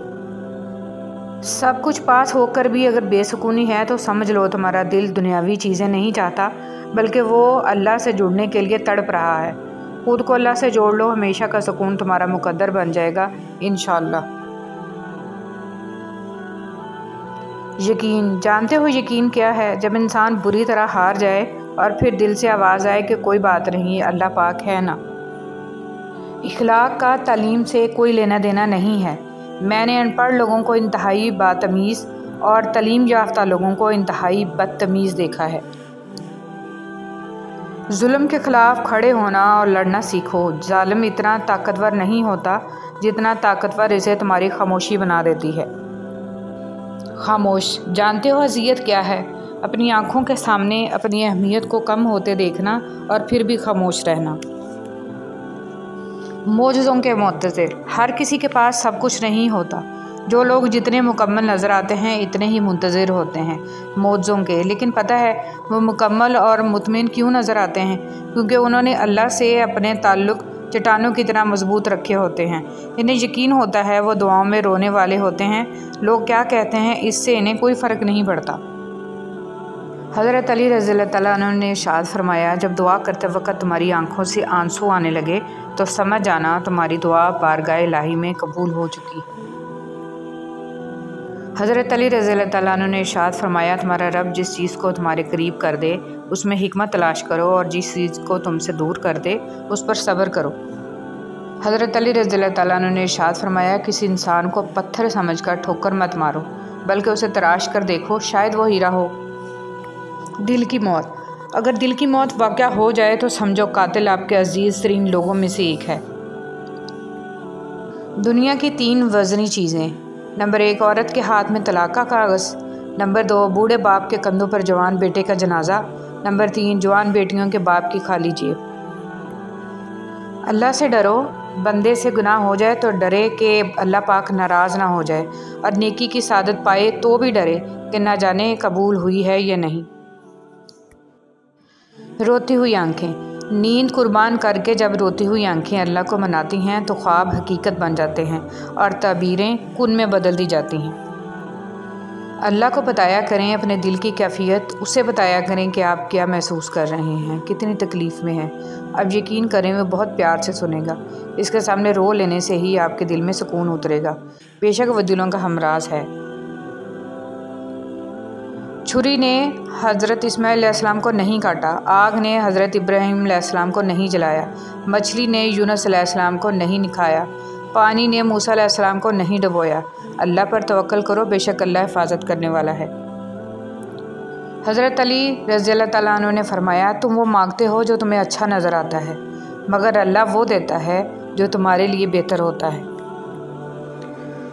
سب کچھ پاس ہو کر بھی اگر بے سکونی ہے تو سمجھ لو تمہارا دل دنیاوی چیزیں نہیں چاہتا، بلکہ وہ اللہ سے جڑنے کے لیے تڑپ رہا ہے۔ خود کو اللہ سے جوڑ لو، ہمیشہ کا سکون تمہارا مقدر بن جائے گا انشاءاللہ۔ یقین۔ جانتے ہو یقین کیا ہے؟ جب انسان بری طرح ہار جائے اور پھر دل سے آواز آئے کہ کوئی بات نہیں، اللہ پاک ہے نا۔ اخلاق کا تعلیم سے کوئی لینا دینا نہیں ہے۔ میں نے ان پڑھ لوگوں کو انتہائی باتمیز اور تعلیم یافتہ لوگوں کو انتہائی بدتمیز دیکھا ہے۔ ظلم کے خلاف کھڑے ہونا اور لڑنا سیکھو۔ ظالم اتنا طاقتور نہیں ہوتا جتنا طاقتور اسے تمہاری خاموشی بنا دیتی ہے۔ خاموش۔ جانتے ہو اذیت کیا ہے؟ اپنی آنکھوں کے سامنے اپنی اہمیت کو کم ہوتے دیکھنا اور پھر بھی خاموش رہنا۔ معجزوں کے منتظر۔ ہر کسی کے پاس سب کچھ نہیں ہوتا۔ جو لوگ جتنے مکمل نظر آتے ہیں اتنے ہی منتظر ہوتے ہیں معجزوں کے، لیکن پتہ ہے وہ مکمل اور مطمئن کیوں نظر آتے ہیں؟ کیونکہ انہوں نے اللہ سے اپنے تعلق چٹانوں کی طرح مضبوط رکھے ہوتے ہیں۔ انہیں یقین ہوتا ہے وہ دعاؤں میں رونے والے ہوتے ہیں، لوگ کیا کہتے ہیں اس سے انہیں کوئی فرق نہیں پڑتا۔ حضرت علی رضی اللہ تعالیٰ عنہ نے ارشاد فرمایا، جب دعا کرتے وقت تمہاری آنکھوں سے آنسو آنے لگے تو سمجھ جانا تمہاری دعا بارگاہ الہی میں قبول ہو چکی۔ حضرت علی رضی اللہ تعالیٰ عنہ نے ارشاد فرمایا، تمہارا رب جس چیز کو تمہارے قریب کر دے اس میں حکمت تلاش کرو، اور جس چیز کو تم سے دور کر دے اس پر صبر کرو۔ حضرت علی رضی اللہ تعالیٰ عنہ نے ارشاد فرمایا، کسی انسان کو پتھر سمجھ کر ٹھوکر مت مارو، بلکہ اسے تراش کر دیکھو، شاید وہ ہیرا ہو۔ دل کی موت۔ اگر دل کی موت واقع ہو جائے تو سمجھو قاتل آپ کے عزیز ترین لوگوں میں سے ایک ہے۔ دنیا کی 3 وزنی چیزیں۔ نمبر 1، عورت کے ہاتھ میں طلاق کا کاغذ۔ نمبر 2، بوڑھے باپ کے کندھوں پر جوان بیٹے کا جنازہ۔ نمبر 3، جوان بیٹیوں کے باپ کی خالی جیب۔ اللہ سے ڈرو۔ بندے سے گناہ ہو جائے تو ڈرے کہ اللہ پاک ناراض نہ ہو جائے، اور نیکی کی سعادت پائے تو بھی ڈرے کہ نہ جانے قبول ہوئی ہے یا نہیں۔ روتی ہوئی آنکھیں۔ نیند قربان کر کے جب روتی ہوئی آنکھیں اللہ کو مناتی ہیں تو خواب حقیقت بن جاتے ہیں اور تعبیریں کن میں بدل دی جاتی ہیں۔ اللہ کو بتایا کریں اپنے دل کی کیفیت، اسے بتایا کریں کہ آپ کیا محسوس کر رہے ہیں، کتنی تکلیف میں ہیں۔ اب یقین کریں وہ بہت پیار سے سنے گا۔ اس کے سامنے رو لینے سے ہی آپ کے دل میں سکون اترے گا، بے شک وہ دلوں کا ہمراز ہے۔ چھری نے حضرت اسماعیل علیہ السلام کو نہیں کاٹا، آگ نے حضرت ابراہیم علیہ السلام کو نہیں جلایا، مچھلی نے یونس علیہ السلام کو نہیں نکھایا، پانی نے موسیٰ علیہ السلام کو نہیں ڈبویا۔ اللہ پر توکل کرو، بے شک اللہ حفاظت کرنے والا ہے۔ حضرت علی رضی اللہ تعالیٰ عنہ نے فرمایا تم وہ مانگتے ہو جو تمہیں اچھا نظر آتا ہے، مگر اللہ وہ دیتا ہے جو تمہارے لیے بہتر ہوتا ہے۔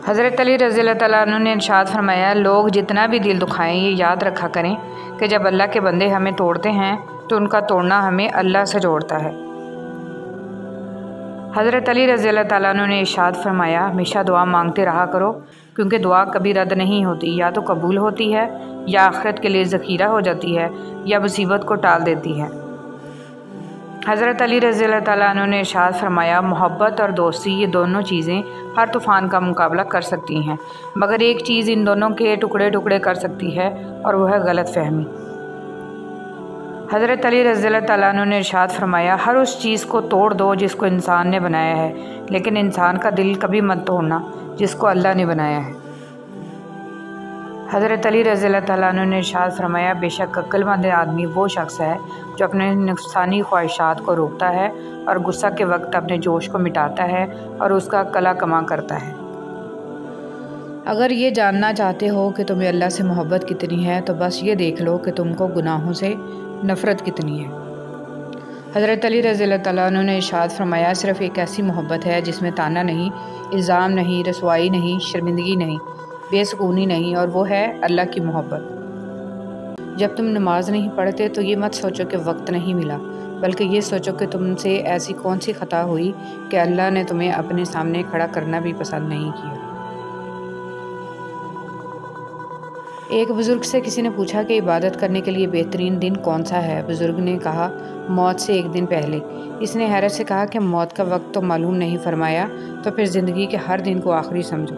حضرت علی رضی اللہ تعالیٰ عنہ نے ارشاد فرمایا لوگ جتنا بھی دل دکھائیں یہ یاد رکھا کریں کہ جب اللہ کے بندے ہمیں توڑتے ہیں تو ان کا توڑنا ہمیں اللہ سے جوڑتا ہے۔ حضرت علی رضی اللہ تعالیٰ عنہ نے ارشاد فرمایا ہمیشہ دعا مانگتے رہا کرو، کیونکہ دعا کبھی رد نہیں ہوتی، یا تو قبول ہوتی ہے یا آخرت کے لیے ذخیرہ ہو جاتی ہے یا مصیبت کو ٹال دیتی ہے۔ حضرت علی رضی اللہ تعالیٰ عنہ نے ارشاد فرمایا محبت اور دوستی یہ دونوں چیزیں ہر طوفان کا مقابلہ کر سکتی ہیں، مگر ایک چیز ان دونوں کے ٹکڑے ٹکڑے کر سکتی ہے اور وہ ہے غلط فہمی۔ حضرت علی رضی اللہ تعالیٰ عنہ نے ارشاد فرمایا ہر اس چیز کو توڑ دو جس کو انسان نے بنایا ہے، لیکن انسان کا دل کبھی مت توڑنا جس کو اللہ نے بنایا ہے۔ حضرت علی رضی اللہ تعالیٰ عنہ نے ارشاد فرمایا بے شک عقل مند آدمی وہ شخص ہے جو اپنے نفسانی خواہشات کو روکتا ہے اور غصہ کے وقت اپنے جوش کو مٹاتا ہے اور اس کا قلع کما کرتا ہے۔ اگر یہ جاننا چاہتے ہو کہ تمہیں اللہ سے محبت کتنی ہے تو بس یہ دیکھ لو کہ تم کو گناہوں سے نفرت کتنی ہے۔ حضرت علی رضی اللہ تعالیٰ عنہ نے ارشاد فرمایا صرف ایک ایسی محبت ہے جس میں طعنہ نہیں، الزام نہیں، رسوائی نہیں، شرمندگی نہیں، بے سکونی نہیں، اور وہ ہے اللہ کی محبت۔ جب تم نماز نہیں پڑھتے تو یہ مت سوچو کہ وقت نہیں ملا، بلکہ یہ سوچو کہ تم سے ایسی کون سی خطا ہوئی کہ اللہ نے تمہیں اپنے سامنے کھڑا کرنا بھی پسند نہیں کیا۔ ایک بزرگ سے کسی نے پوچھا کہ عبادت کرنے کے لیے بہترین دن کون سا ہے؟ بزرگ نے کہا موت سے ایک دن پہلے۔ اس نے حیرت سے کہا کہ موت کا وقت تو معلوم نہیں، فرمایا تو پھر زندگی کے ہر دن کو آخری سمجھو۔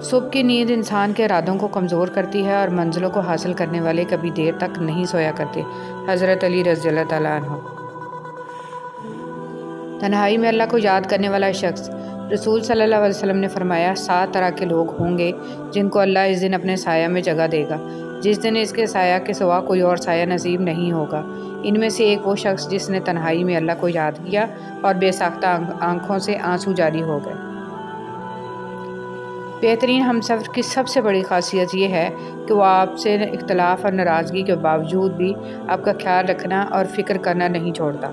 صبح کی نیند انسان کے ارادوں کو کمزور کرتی ہے اور منزلوں کو حاصل کرنے والے کبھی دیر تک نہیں سویا کرتے۔ حضرت علی رضی اللہ تعالیٰ عنہ۔ تنہائی میں اللہ کو یاد کرنے والا شخص، رسول صلی اللہ علیہ وسلم نے فرمایا 7 طرح کے لوگ ہوں گے جن کو اللہ اس دن اپنے سایہ میں جگہ دے گا، جس دن اس کے سایہ کے سوا کوئی اور سایہ نصیب نہیں ہوگا۔ ان میں سے ایک وہ شخص جس نے تنہائی میں اللہ کو یاد کیا اور بے ساختہ آنکھوں سے آنسو جاری ہو گئے۔ بہترین ہمسفر کی سب سے بڑی خاصیت یہ ہے کہ وہ آپ سے اختلاف اور ناراضگی کے باوجود بھی آپ کا خیال رکھنا اور فکر کرنا نہیں چھوڑتا۔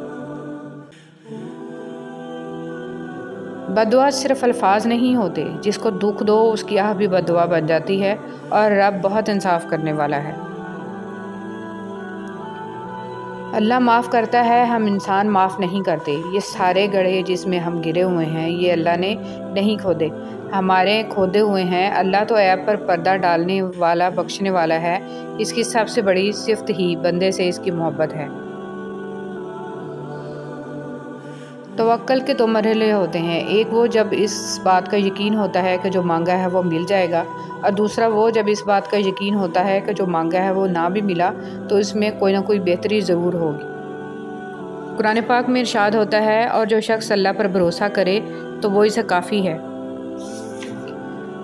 بددعا صرف الفاظ نہیں ہوتے، جس کو دکھ دو اس کی آہ بھی بددعا بن جاتی ہے، اور رب بہت انصاف کرنے والا ہے۔ اللہ معاف کرتا ہے، ہم انسان معاف نہیں کرتے۔ یہ سارے گڑھے جس میں ہم گرے ہوئے ہیں یہ اللہ نے نہیں کھودے، ہمارے کھودے ہوئے ہیں۔ اللہ تو عیب پر پردہ ڈالنے والا، بخشنے والا ہے۔ اس کی سب سے بڑی صفت ہی بندے سے اس کی محبت ہے۔ توکل کے 2 مرحلے ہوتے ہیں، ایک وہ جب اس بات کا یقین ہوتا ہے کہ جو مانگا ہے وہ مل جائے گا، اور دوسرا وہ جب اس بات کا یقین ہوتا ہے کہ جو مانگا ہے وہ نہ بھی ملا تو اس میں کوئی نہ کوئی بہتری ضرور ہوگی۔ قرآن پاک میں ارشاد ہوتا ہے اور جو شخص اللہ پر بھروسہ کرے تو وہ اسے کافی ہے۔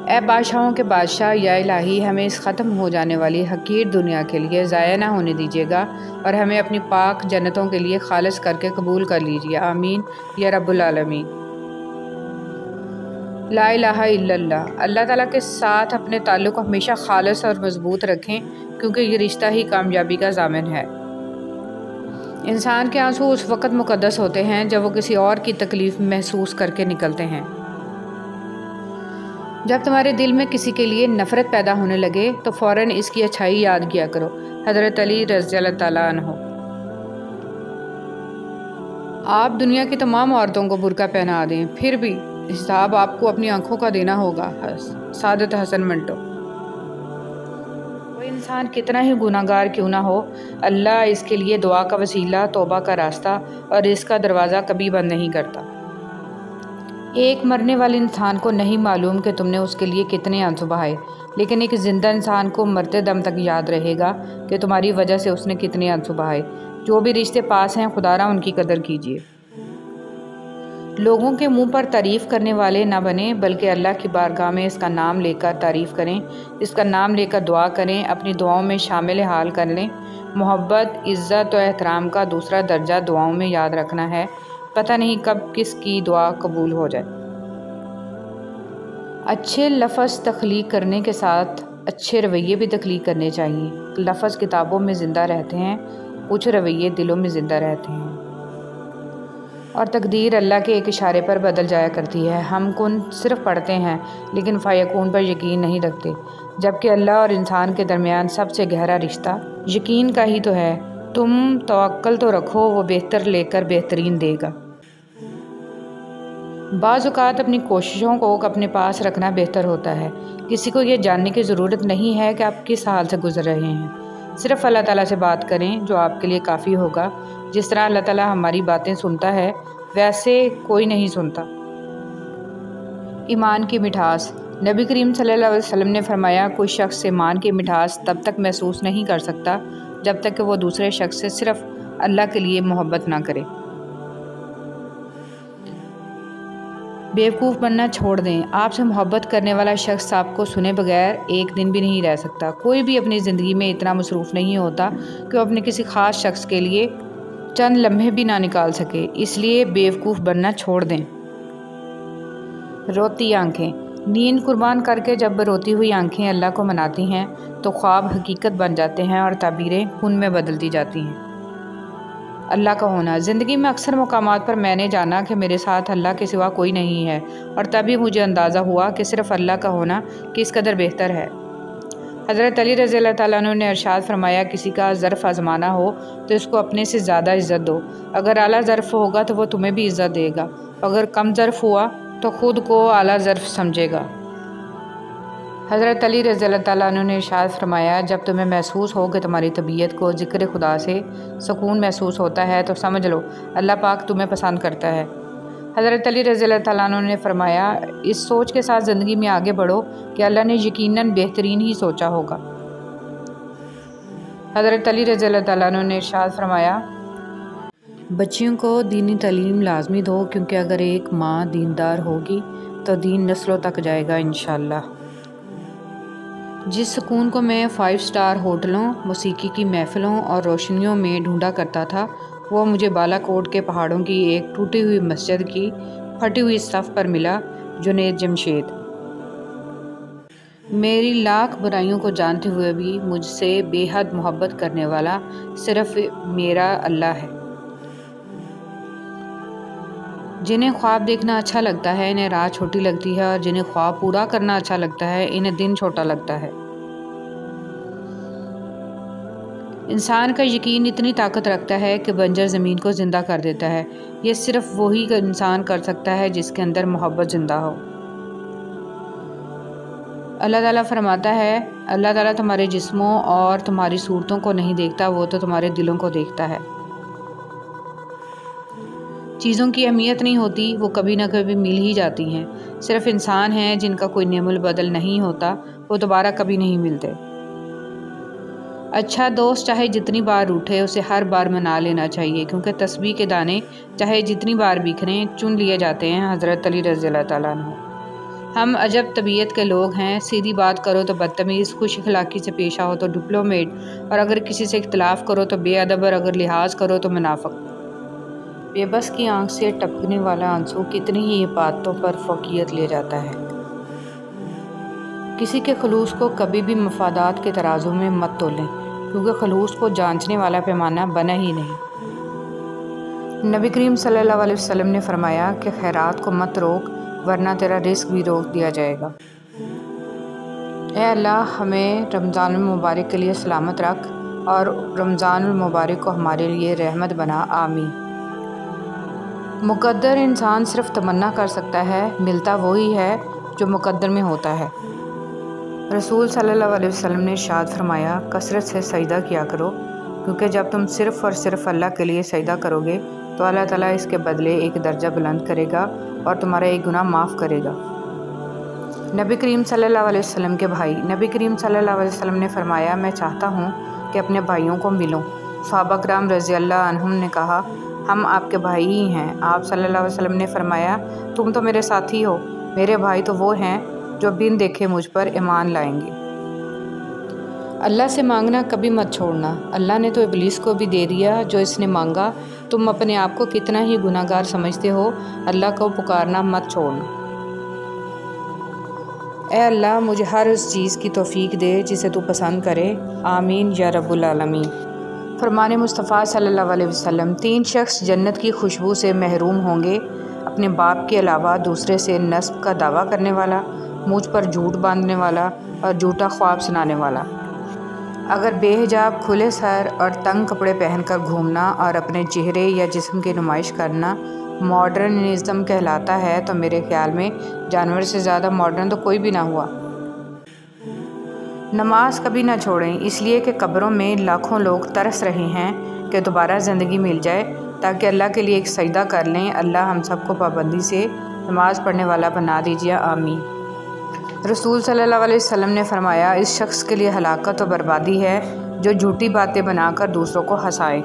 اے بادشاہوں کے بادشاہ، یا الہی ہمیں اس ختم ہو جانے والی حقیر دنیا کے لیے ضائع نہ ہونے دیجیے گا اور ہمیں اپنی پاک جنتوں کے لیے خالص کر کے قبول کر لیجیے، آمین یا رب العالمین۔ لا الہ الا اللہ۔ اللہ تعالیٰ کے ساتھ اپنے تعلق کو ہمیشہ خالص اور مضبوط رکھیں، کیونکہ یہ رشتہ ہی کامیابی کا ضامن ہے۔ انسان کے آنسو اس وقت مقدس ہوتے ہیں جب وہ کسی اور کی تکلیف محسوس کر کے نکلتے ہیں۔ جب تمہارے دل میں کسی کے لیے نفرت پیدا ہونے لگے تو فوراً اس کی اچھائی یاد کیا کرو۔ حضرت علی رضی اللہ تعالیٰ عنہ۔ آپ دنیا کی تمام عورتوں کو برقع پہنا دیں، پھر بھی حساب آپ کو اپنی آنکھوں کا دینا ہوگا۔ سعادت حسن منٹو۔ کوئی انسان کتنا ہی گناہگار کیوں نہ ہو، اللہ اس کے لیے دعا کا وسیلہ، توبہ کا راستہ اور اس کا دروازہ کبھی بند نہیں کرتا۔ ایک مرنے والے انسان کو نہیں معلوم کہ تم نے اس کے لیے کتنے آنسو بہائے، لیکن ایک زندہ انسان کو مرتے دم تک یاد رہے گا کہ تمہاری وجہ سے اس نے کتنے آنسو بہائے۔ جو بھی رشتے پاس ہیں خدا را ان کی قدر کیجیے۔ لوگوں کے منہ پر تعریف کرنے والے نہ بنیں، بلکہ اللہ کی بارگاہ میں اس کا نام لے کر تعریف کریں، اس کا نام لے کر دعا کریں، اپنی دعاؤں میں شامل حال کر لیں۔ محبت، عزت و احترام کا دوسرا درجہ دعاؤں میں یاد رکھنا ہے، پتہ نہیں کب کس کی دعا قبول ہو جائے۔ اچھے لفظ تخلیق کرنے کے ساتھ اچھے رویے بھی تخلیق کرنے چاہیے۔ لفظ کتابوں میں زندہ رہتے ہیں، کچھ رویے دلوں میں زندہ رہتے ہیں، اور تقدیر اللہ کے ایک اشارے پر بدل جایا کرتی ہے۔ ہم کن صرف پڑھتے ہیں لیکن فیکون پر یقین نہیں رکھتے، جبکہ اللہ اور انسان کے درمیان سب سے گہرا رشتہ یقین کا ہی تو ہے۔ تم توکل تو رکھو، وہ بہتر لے کر بہترین دے گا۔ بعض اوقات اپنی کوششوں کو اپنے پاس رکھنا بہتر ہوتا ہے۔ کسی کو یہ جاننے کی ضرورت نہیں ہے کہ آپ کس حال سے گزر رہے ہیں۔ صرف اللہ تعالیٰ سے بات کریں جو آپ کے لیے کافی ہوگا۔ جس طرح اللہ تعالیٰ ہماری باتیں سنتا ہے ویسے کوئی نہیں سنتا۔ ایمان کی مٹھاس۔ نبی کریم صلی اللہ علیہ وسلم نے فرمایا، کوئی شخص ایمان کی مٹھاس تب تک محسوس نہیں کر سکتا جب تک کہ وہ دوسرے شخص سے صرف اللہ کے لیے محبت نہ کرے۔ بیوقوف بننا چھوڑ دیں۔ آپ سے محبت کرنے والا شخص آپ کو سنے بغیر ایک دن بھی نہیں رہ سکتا۔ کوئی بھی اپنی زندگی میں اتنا مصروف نہیں ہوتا کہ وہ اپنے کسی خاص شخص کے لیے چند لمحے بھی نہ نکال سکے، اس لیے بیوقوف بننا چھوڑ دیں۔ روتی آنکھیں۔ نیند قربان کر کے جب روتی ہوئی آنکھیں اللہ کو مناتی ہیں تو خواب حقیقت بن جاتے ہیں اور تعبیریں کن میں بدلتی جاتی ہیں۔ اللہ کا ہونا۔ زندگی میں اکثر مقامات پر میں نے جانا کہ میرے ساتھ اللہ کے سوا کوئی نہیں ہے، اور تبھی مجھے اندازہ ہوا کہ صرف اللہ کا ہونا کس قدر بہتر ہے۔ حضرت علی رضی اللہ تعالیٰ عنہ نے ارشاد فرمایا، کسی کا ظرف آزمانا ہو تو اس کو اپنے سے زیادہ عزت دو۔ اگر اعلیٰ ظرف ہوگا تو وہ تمہیں بھی عزت دے گا، اگر کم ظرف ہوا تو خود کو اعلیٰ ظرف سمجھے گا۔ حضرت علی رضی اللہ تعالیٰ عنہ نے ارشاد فرمایا، جب تمہیں محسوس ہو کہ تمہاری طبیعت کو ذکر خدا سے سکون محسوس ہوتا ہے تو سمجھ لو اللہ پاک تمہیں پسند کرتا ہے۔ حضرت علی رضی اللہ تعالیٰ عنہ نے فرمایا، اس سوچ کے ساتھ زندگی میں آگے بڑھو کہ اللہ نے یقیناً بہترین ہی سوچا ہوگا۔ حضرت علی رضی اللہ تعالیٰ عنہ نے ارشاد فرمایا، بچیوں کو دینی تعلیم لازمی دو، کیونکہ اگر ایک ماں دیندار ہوگی تو دین نسلوں تک جائے گا انشاءاللہ۔ جس سکون کو میں 5 سٹار ہوٹلوں، موسیقی کی محفلوں اور روشنیوں میں ڈھونڈا کرتا تھا، وہ مجھے بالا کوٹ کے پہاڑوں کی ایک ٹوٹی ہوئی مسجد کی پھٹی ہوئی صف پر ملا۔ جنید جمشید۔ میری لاکھ برائیوں کو جانتے ہوئے بھی مجھ سے بے حد محبت کرنے والا صرف میرا اللہ ہے۔ جنہیں خواب دیکھنا اچھا لگتا ہے انہیں رات چھوٹی لگتی ہے، اور جنہیں خواب پورا کرنا اچھا لگتا ہے انہیں دن چھوٹا لگتا ہے۔ انسان کا یقین اتنی طاقت رکھتا ہے کہ بنجر زمین کو زندہ کر دیتا ہے۔ یہ صرف وہی انسان کر سکتا ہے جس کے اندر محبت زندہ ہو۔ اللہ تعالیٰ فرماتا ہے، اللہ تعالیٰ تمہارے جسموں اور تمہاری صورتوں کو نہیں دیکھتا، وہ تو تمہارے دلوں کو دیکھتا ہے۔ چیزوں کی اہمیت نہیں ہوتی، وہ کبھی نہ کبھی مل ہی جاتی ہیں۔ صرف انسان ہیں جن کا کوئی نعم البدل نہیں ہوتا، وہ دوبارہ کبھی نہیں ملتے۔ اچھا دوست چاہے جتنی بار روٹھے اسے ہر بار منا لینا چاہیے، کیونکہ تسبیح کے دانے چاہے جتنی بار بکھریں چن لیے جاتے ہیں۔ حضرت علی رضی اللہ تعالیٰ عنہ۔ ہم عجب طبیعت کے لوگ ہیں، سیدھی بات کرو تو بدتمیز، خوش اخلاقی سے پیش آؤ تو ڈپلومیٹ، اور اگر کسی سے اختلاف کرو تو بے ادب، اور اگر لحاظ کرو تو منافق۔ بے بس کی آنکھ سے ٹپکنے والا آنسو کتنی ہی عبادتوں پر فوقیت لے جاتا ہے۔ کسی کے خلوص کو کبھی بھی مفادات کے ترازو میں مت تولیں، کیونکہ خلوص کو جانچنے والا پیمانہ بنا ہی نہیں۔ نبی کریم صلی اللہ علیہ وسلم نے فرمایا کہ خیرات کو مت روک، ورنہ تیرا رزق بھی روک دیا جائے گا۔ اے اللہ، ہمیں رمضان المبارک کے لیے سلامت رکھ، اور رمضان المبارک کو ہمارے لیے رحمت بنا، آمین۔ مقدر انسان صرف تمنا کر سکتا ہے، ملتا وہی ہے جو مقدر میں ہوتا ہے۔ رسول صلی اللہ علیہ وسلم نے ارشاد فرمایا، کثرت سے سجدہ کیا کرو، کیونکہ جب تم صرف اور صرف اللہ کے لیے سجدہ کرو گے تو اللہ تعالیٰ اس کے بدلے ایک درجہ بلند کرے گا اور تمہارا ایک گناہ معاف کرے گا۔ نبی کریم صلی اللہ علیہ وسلم کے بھائی۔ نبی کریم صلی اللہ علیہ وسلم نے فرمایا، میں چاہتا ہوں کہ اپنے بھائیوں کو ملوں۔ صحابہ کرام رضی اللہ عنہم نے کہا، ہم آپ کے بھائی ہی ہیں۔ آپ صلی اللہ علیہ وسلم نے فرمایا، تم تو میرے ساتھی ہو، میرے بھائی تو وہ ہیں جو بن دیکھے مجھ پر ایمان لائیں گے۔ اللہ سے مانگنا کبھی مت چھوڑنا۔ اللہ نے تو ابلیس کو بھی دے دیا جو اس نے مانگا۔ تم اپنے آپ کو کتنا ہی گناہ گار سمجھتے ہو، اللہ کو پکارنا مت چھوڑنا۔ اے اللہ مجھے ہر اس چیز کی توفیق دے جسے تو پسند کرے، آمین یا رب العالمین۔ فرمان مصطفیٰ صلی اللہ علیہ وسلم، 3 شخص جنت کی خوشبو سے محروم ہوں گے، اپنے باپ کے علاوہ دوسرے سے نسب کا دعویٰ کرنے والا، مجھ پر جھوٹ باندھنے والا اور جھوٹا خواب سنانے والا۔ اگر بے حجاب کھلے سر اور تنگ کپڑے پہن کر گھومنا اور اپنے چہرے یا جسم کی نمائش کرنا ماڈرنزم کہلاتا ہے تو میرے خیال میں جانور سے زیادہ ماڈرن تو کوئی بھی نہ ہوا۔ نماز کبھی نہ چھوڑیں، اس لیے کہ قبروں میں لاکھوں لوگ ترس رہے ہیں کہ دوبارہ زندگی مل جائے تاکہ اللہ کے لیے ایک سجدہ کر لیں۔ اللہ ہم سب کو پابندی سے نماز پڑھنے والا بنا دیجیے، آمین۔ رسول صلی اللہ علیہ وسلم نے فرمایا، اس شخص کے لیے ہلاکت و بربادی ہے جو جھوٹی باتیں بنا کر دوسروں کو ہنسائے۔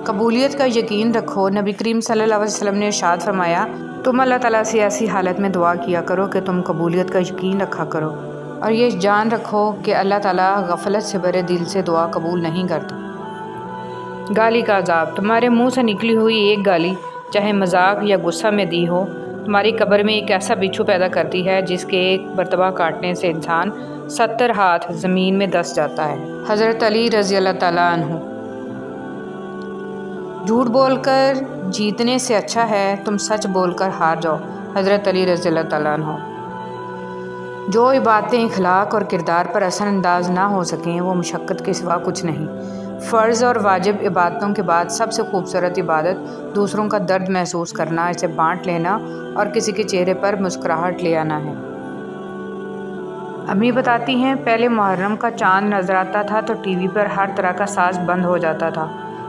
قبولیت کا یقین رکھو۔ نبی کریم صلی اللہ علیہ وسلم نے ارشاد فرمایا، تم اللہ تعالیٰ سے ایسی حالت میں دعا کیا کرو کہ تم قبولیت کا یقین رکھا کرو، اور یہ جان رکھو کہ اللہ تعالیٰ غفلت سے بھرے دل سے دعا قبول نہیں کرتا۔ گالی کا عذاب۔ تمہارے منہ سے نکلی ہوئی ایک گالی، چاہے مذاق یا غصہ میں دی ہو، تمہاری قبر میں ایک ایسا بچھو پیدا کرتی ہے جس کے ایک مرتبہ کاٹنے سے انسان 70 ہاتھ زمین میں دس جاتا ہے۔ حضرت علی رضی اللہ تعالیٰ عنہ۔ جھوٹ بول کر جیتنے سے اچھا ہے تم سچ بول کر ہار جاؤ۔ حضرت علی رضی اللہ تعالیٰ عنہ۔ جو عبادتیں اخلاق اور کردار پر اثر انداز نہ ہو سکیں وہ مشقت کے سوا کچھ نہیں۔ فرض اور واجب عبادتوں کے بعد سب سے خوبصورت عبادت دوسروں کا درد محسوس کرنا، اسے بانٹ لینا اور کسی کے چہرے پر مسکراہٹ لے آنا ہے۔ امی بتاتی ہیں، پہلے محرم کا چاند نظر آتا تھا تو ٹی وی پر ہر طرح کا ساز بند ہو جاتا تھا،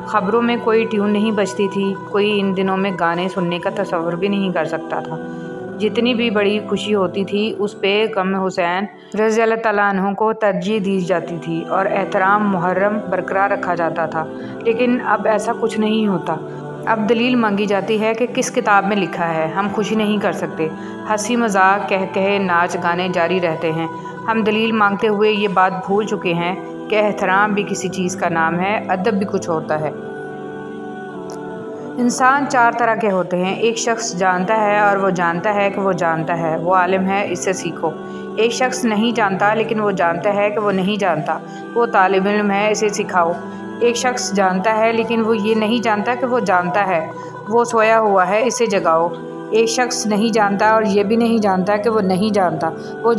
خبروں میں کوئی ٹیون نہیں بجتی تھی، کوئی ان دنوں میں گانے سننے کا تصور بھی نہیں کر سکتا تھا۔ جتنی بھی بڑی خوشی ہوتی تھی اس پہ غم حسین رضی اللہ تعالیٰ عنہ کو ترجیح دی جاتی تھی اور احترام محرم برقرار رکھا جاتا تھا، لیکن اب ایسا کچھ نہیں ہوتا۔ اب دلیل مانگی جاتی ہے کہ کس کتاب میں لکھا ہے، ہم خوشی نہیں کر سکتے، ہنسی مذاق کہے ناچ گانے جاری رہتے ہیں۔ ہم دلیل مانگتے ہوئے یہ بات بھول چکے ہیں کہ احترام بھی کسی چیز کا نام ہے، ادب بھی کچھ ہوتا ہے۔ انسان 4 طرح کے ہوتے ہیں۔ ایک شخص جانتا ہے اور وہ جانتا ہے کہ وہ جانتا ہے، وہ عالم ہے، اس سے سیکھو۔ ایک شخص نہیں جانتا لیکن وہ جانتا ہے کہ وہ نہیں جانتا، وہ طالب علم ہے، اسے سکھاؤ۔ ایک شخص جانتا ہے لیکن وہ یہ نہیں جانتا کہ وہ جانتا ہے، وہ سویا ہوا ہے، اسے جگاؤ۔ ایک شخص نہیں جانتا اور یہ بھی نہیں جانتا کہ وہ نہیں جانتا، وہ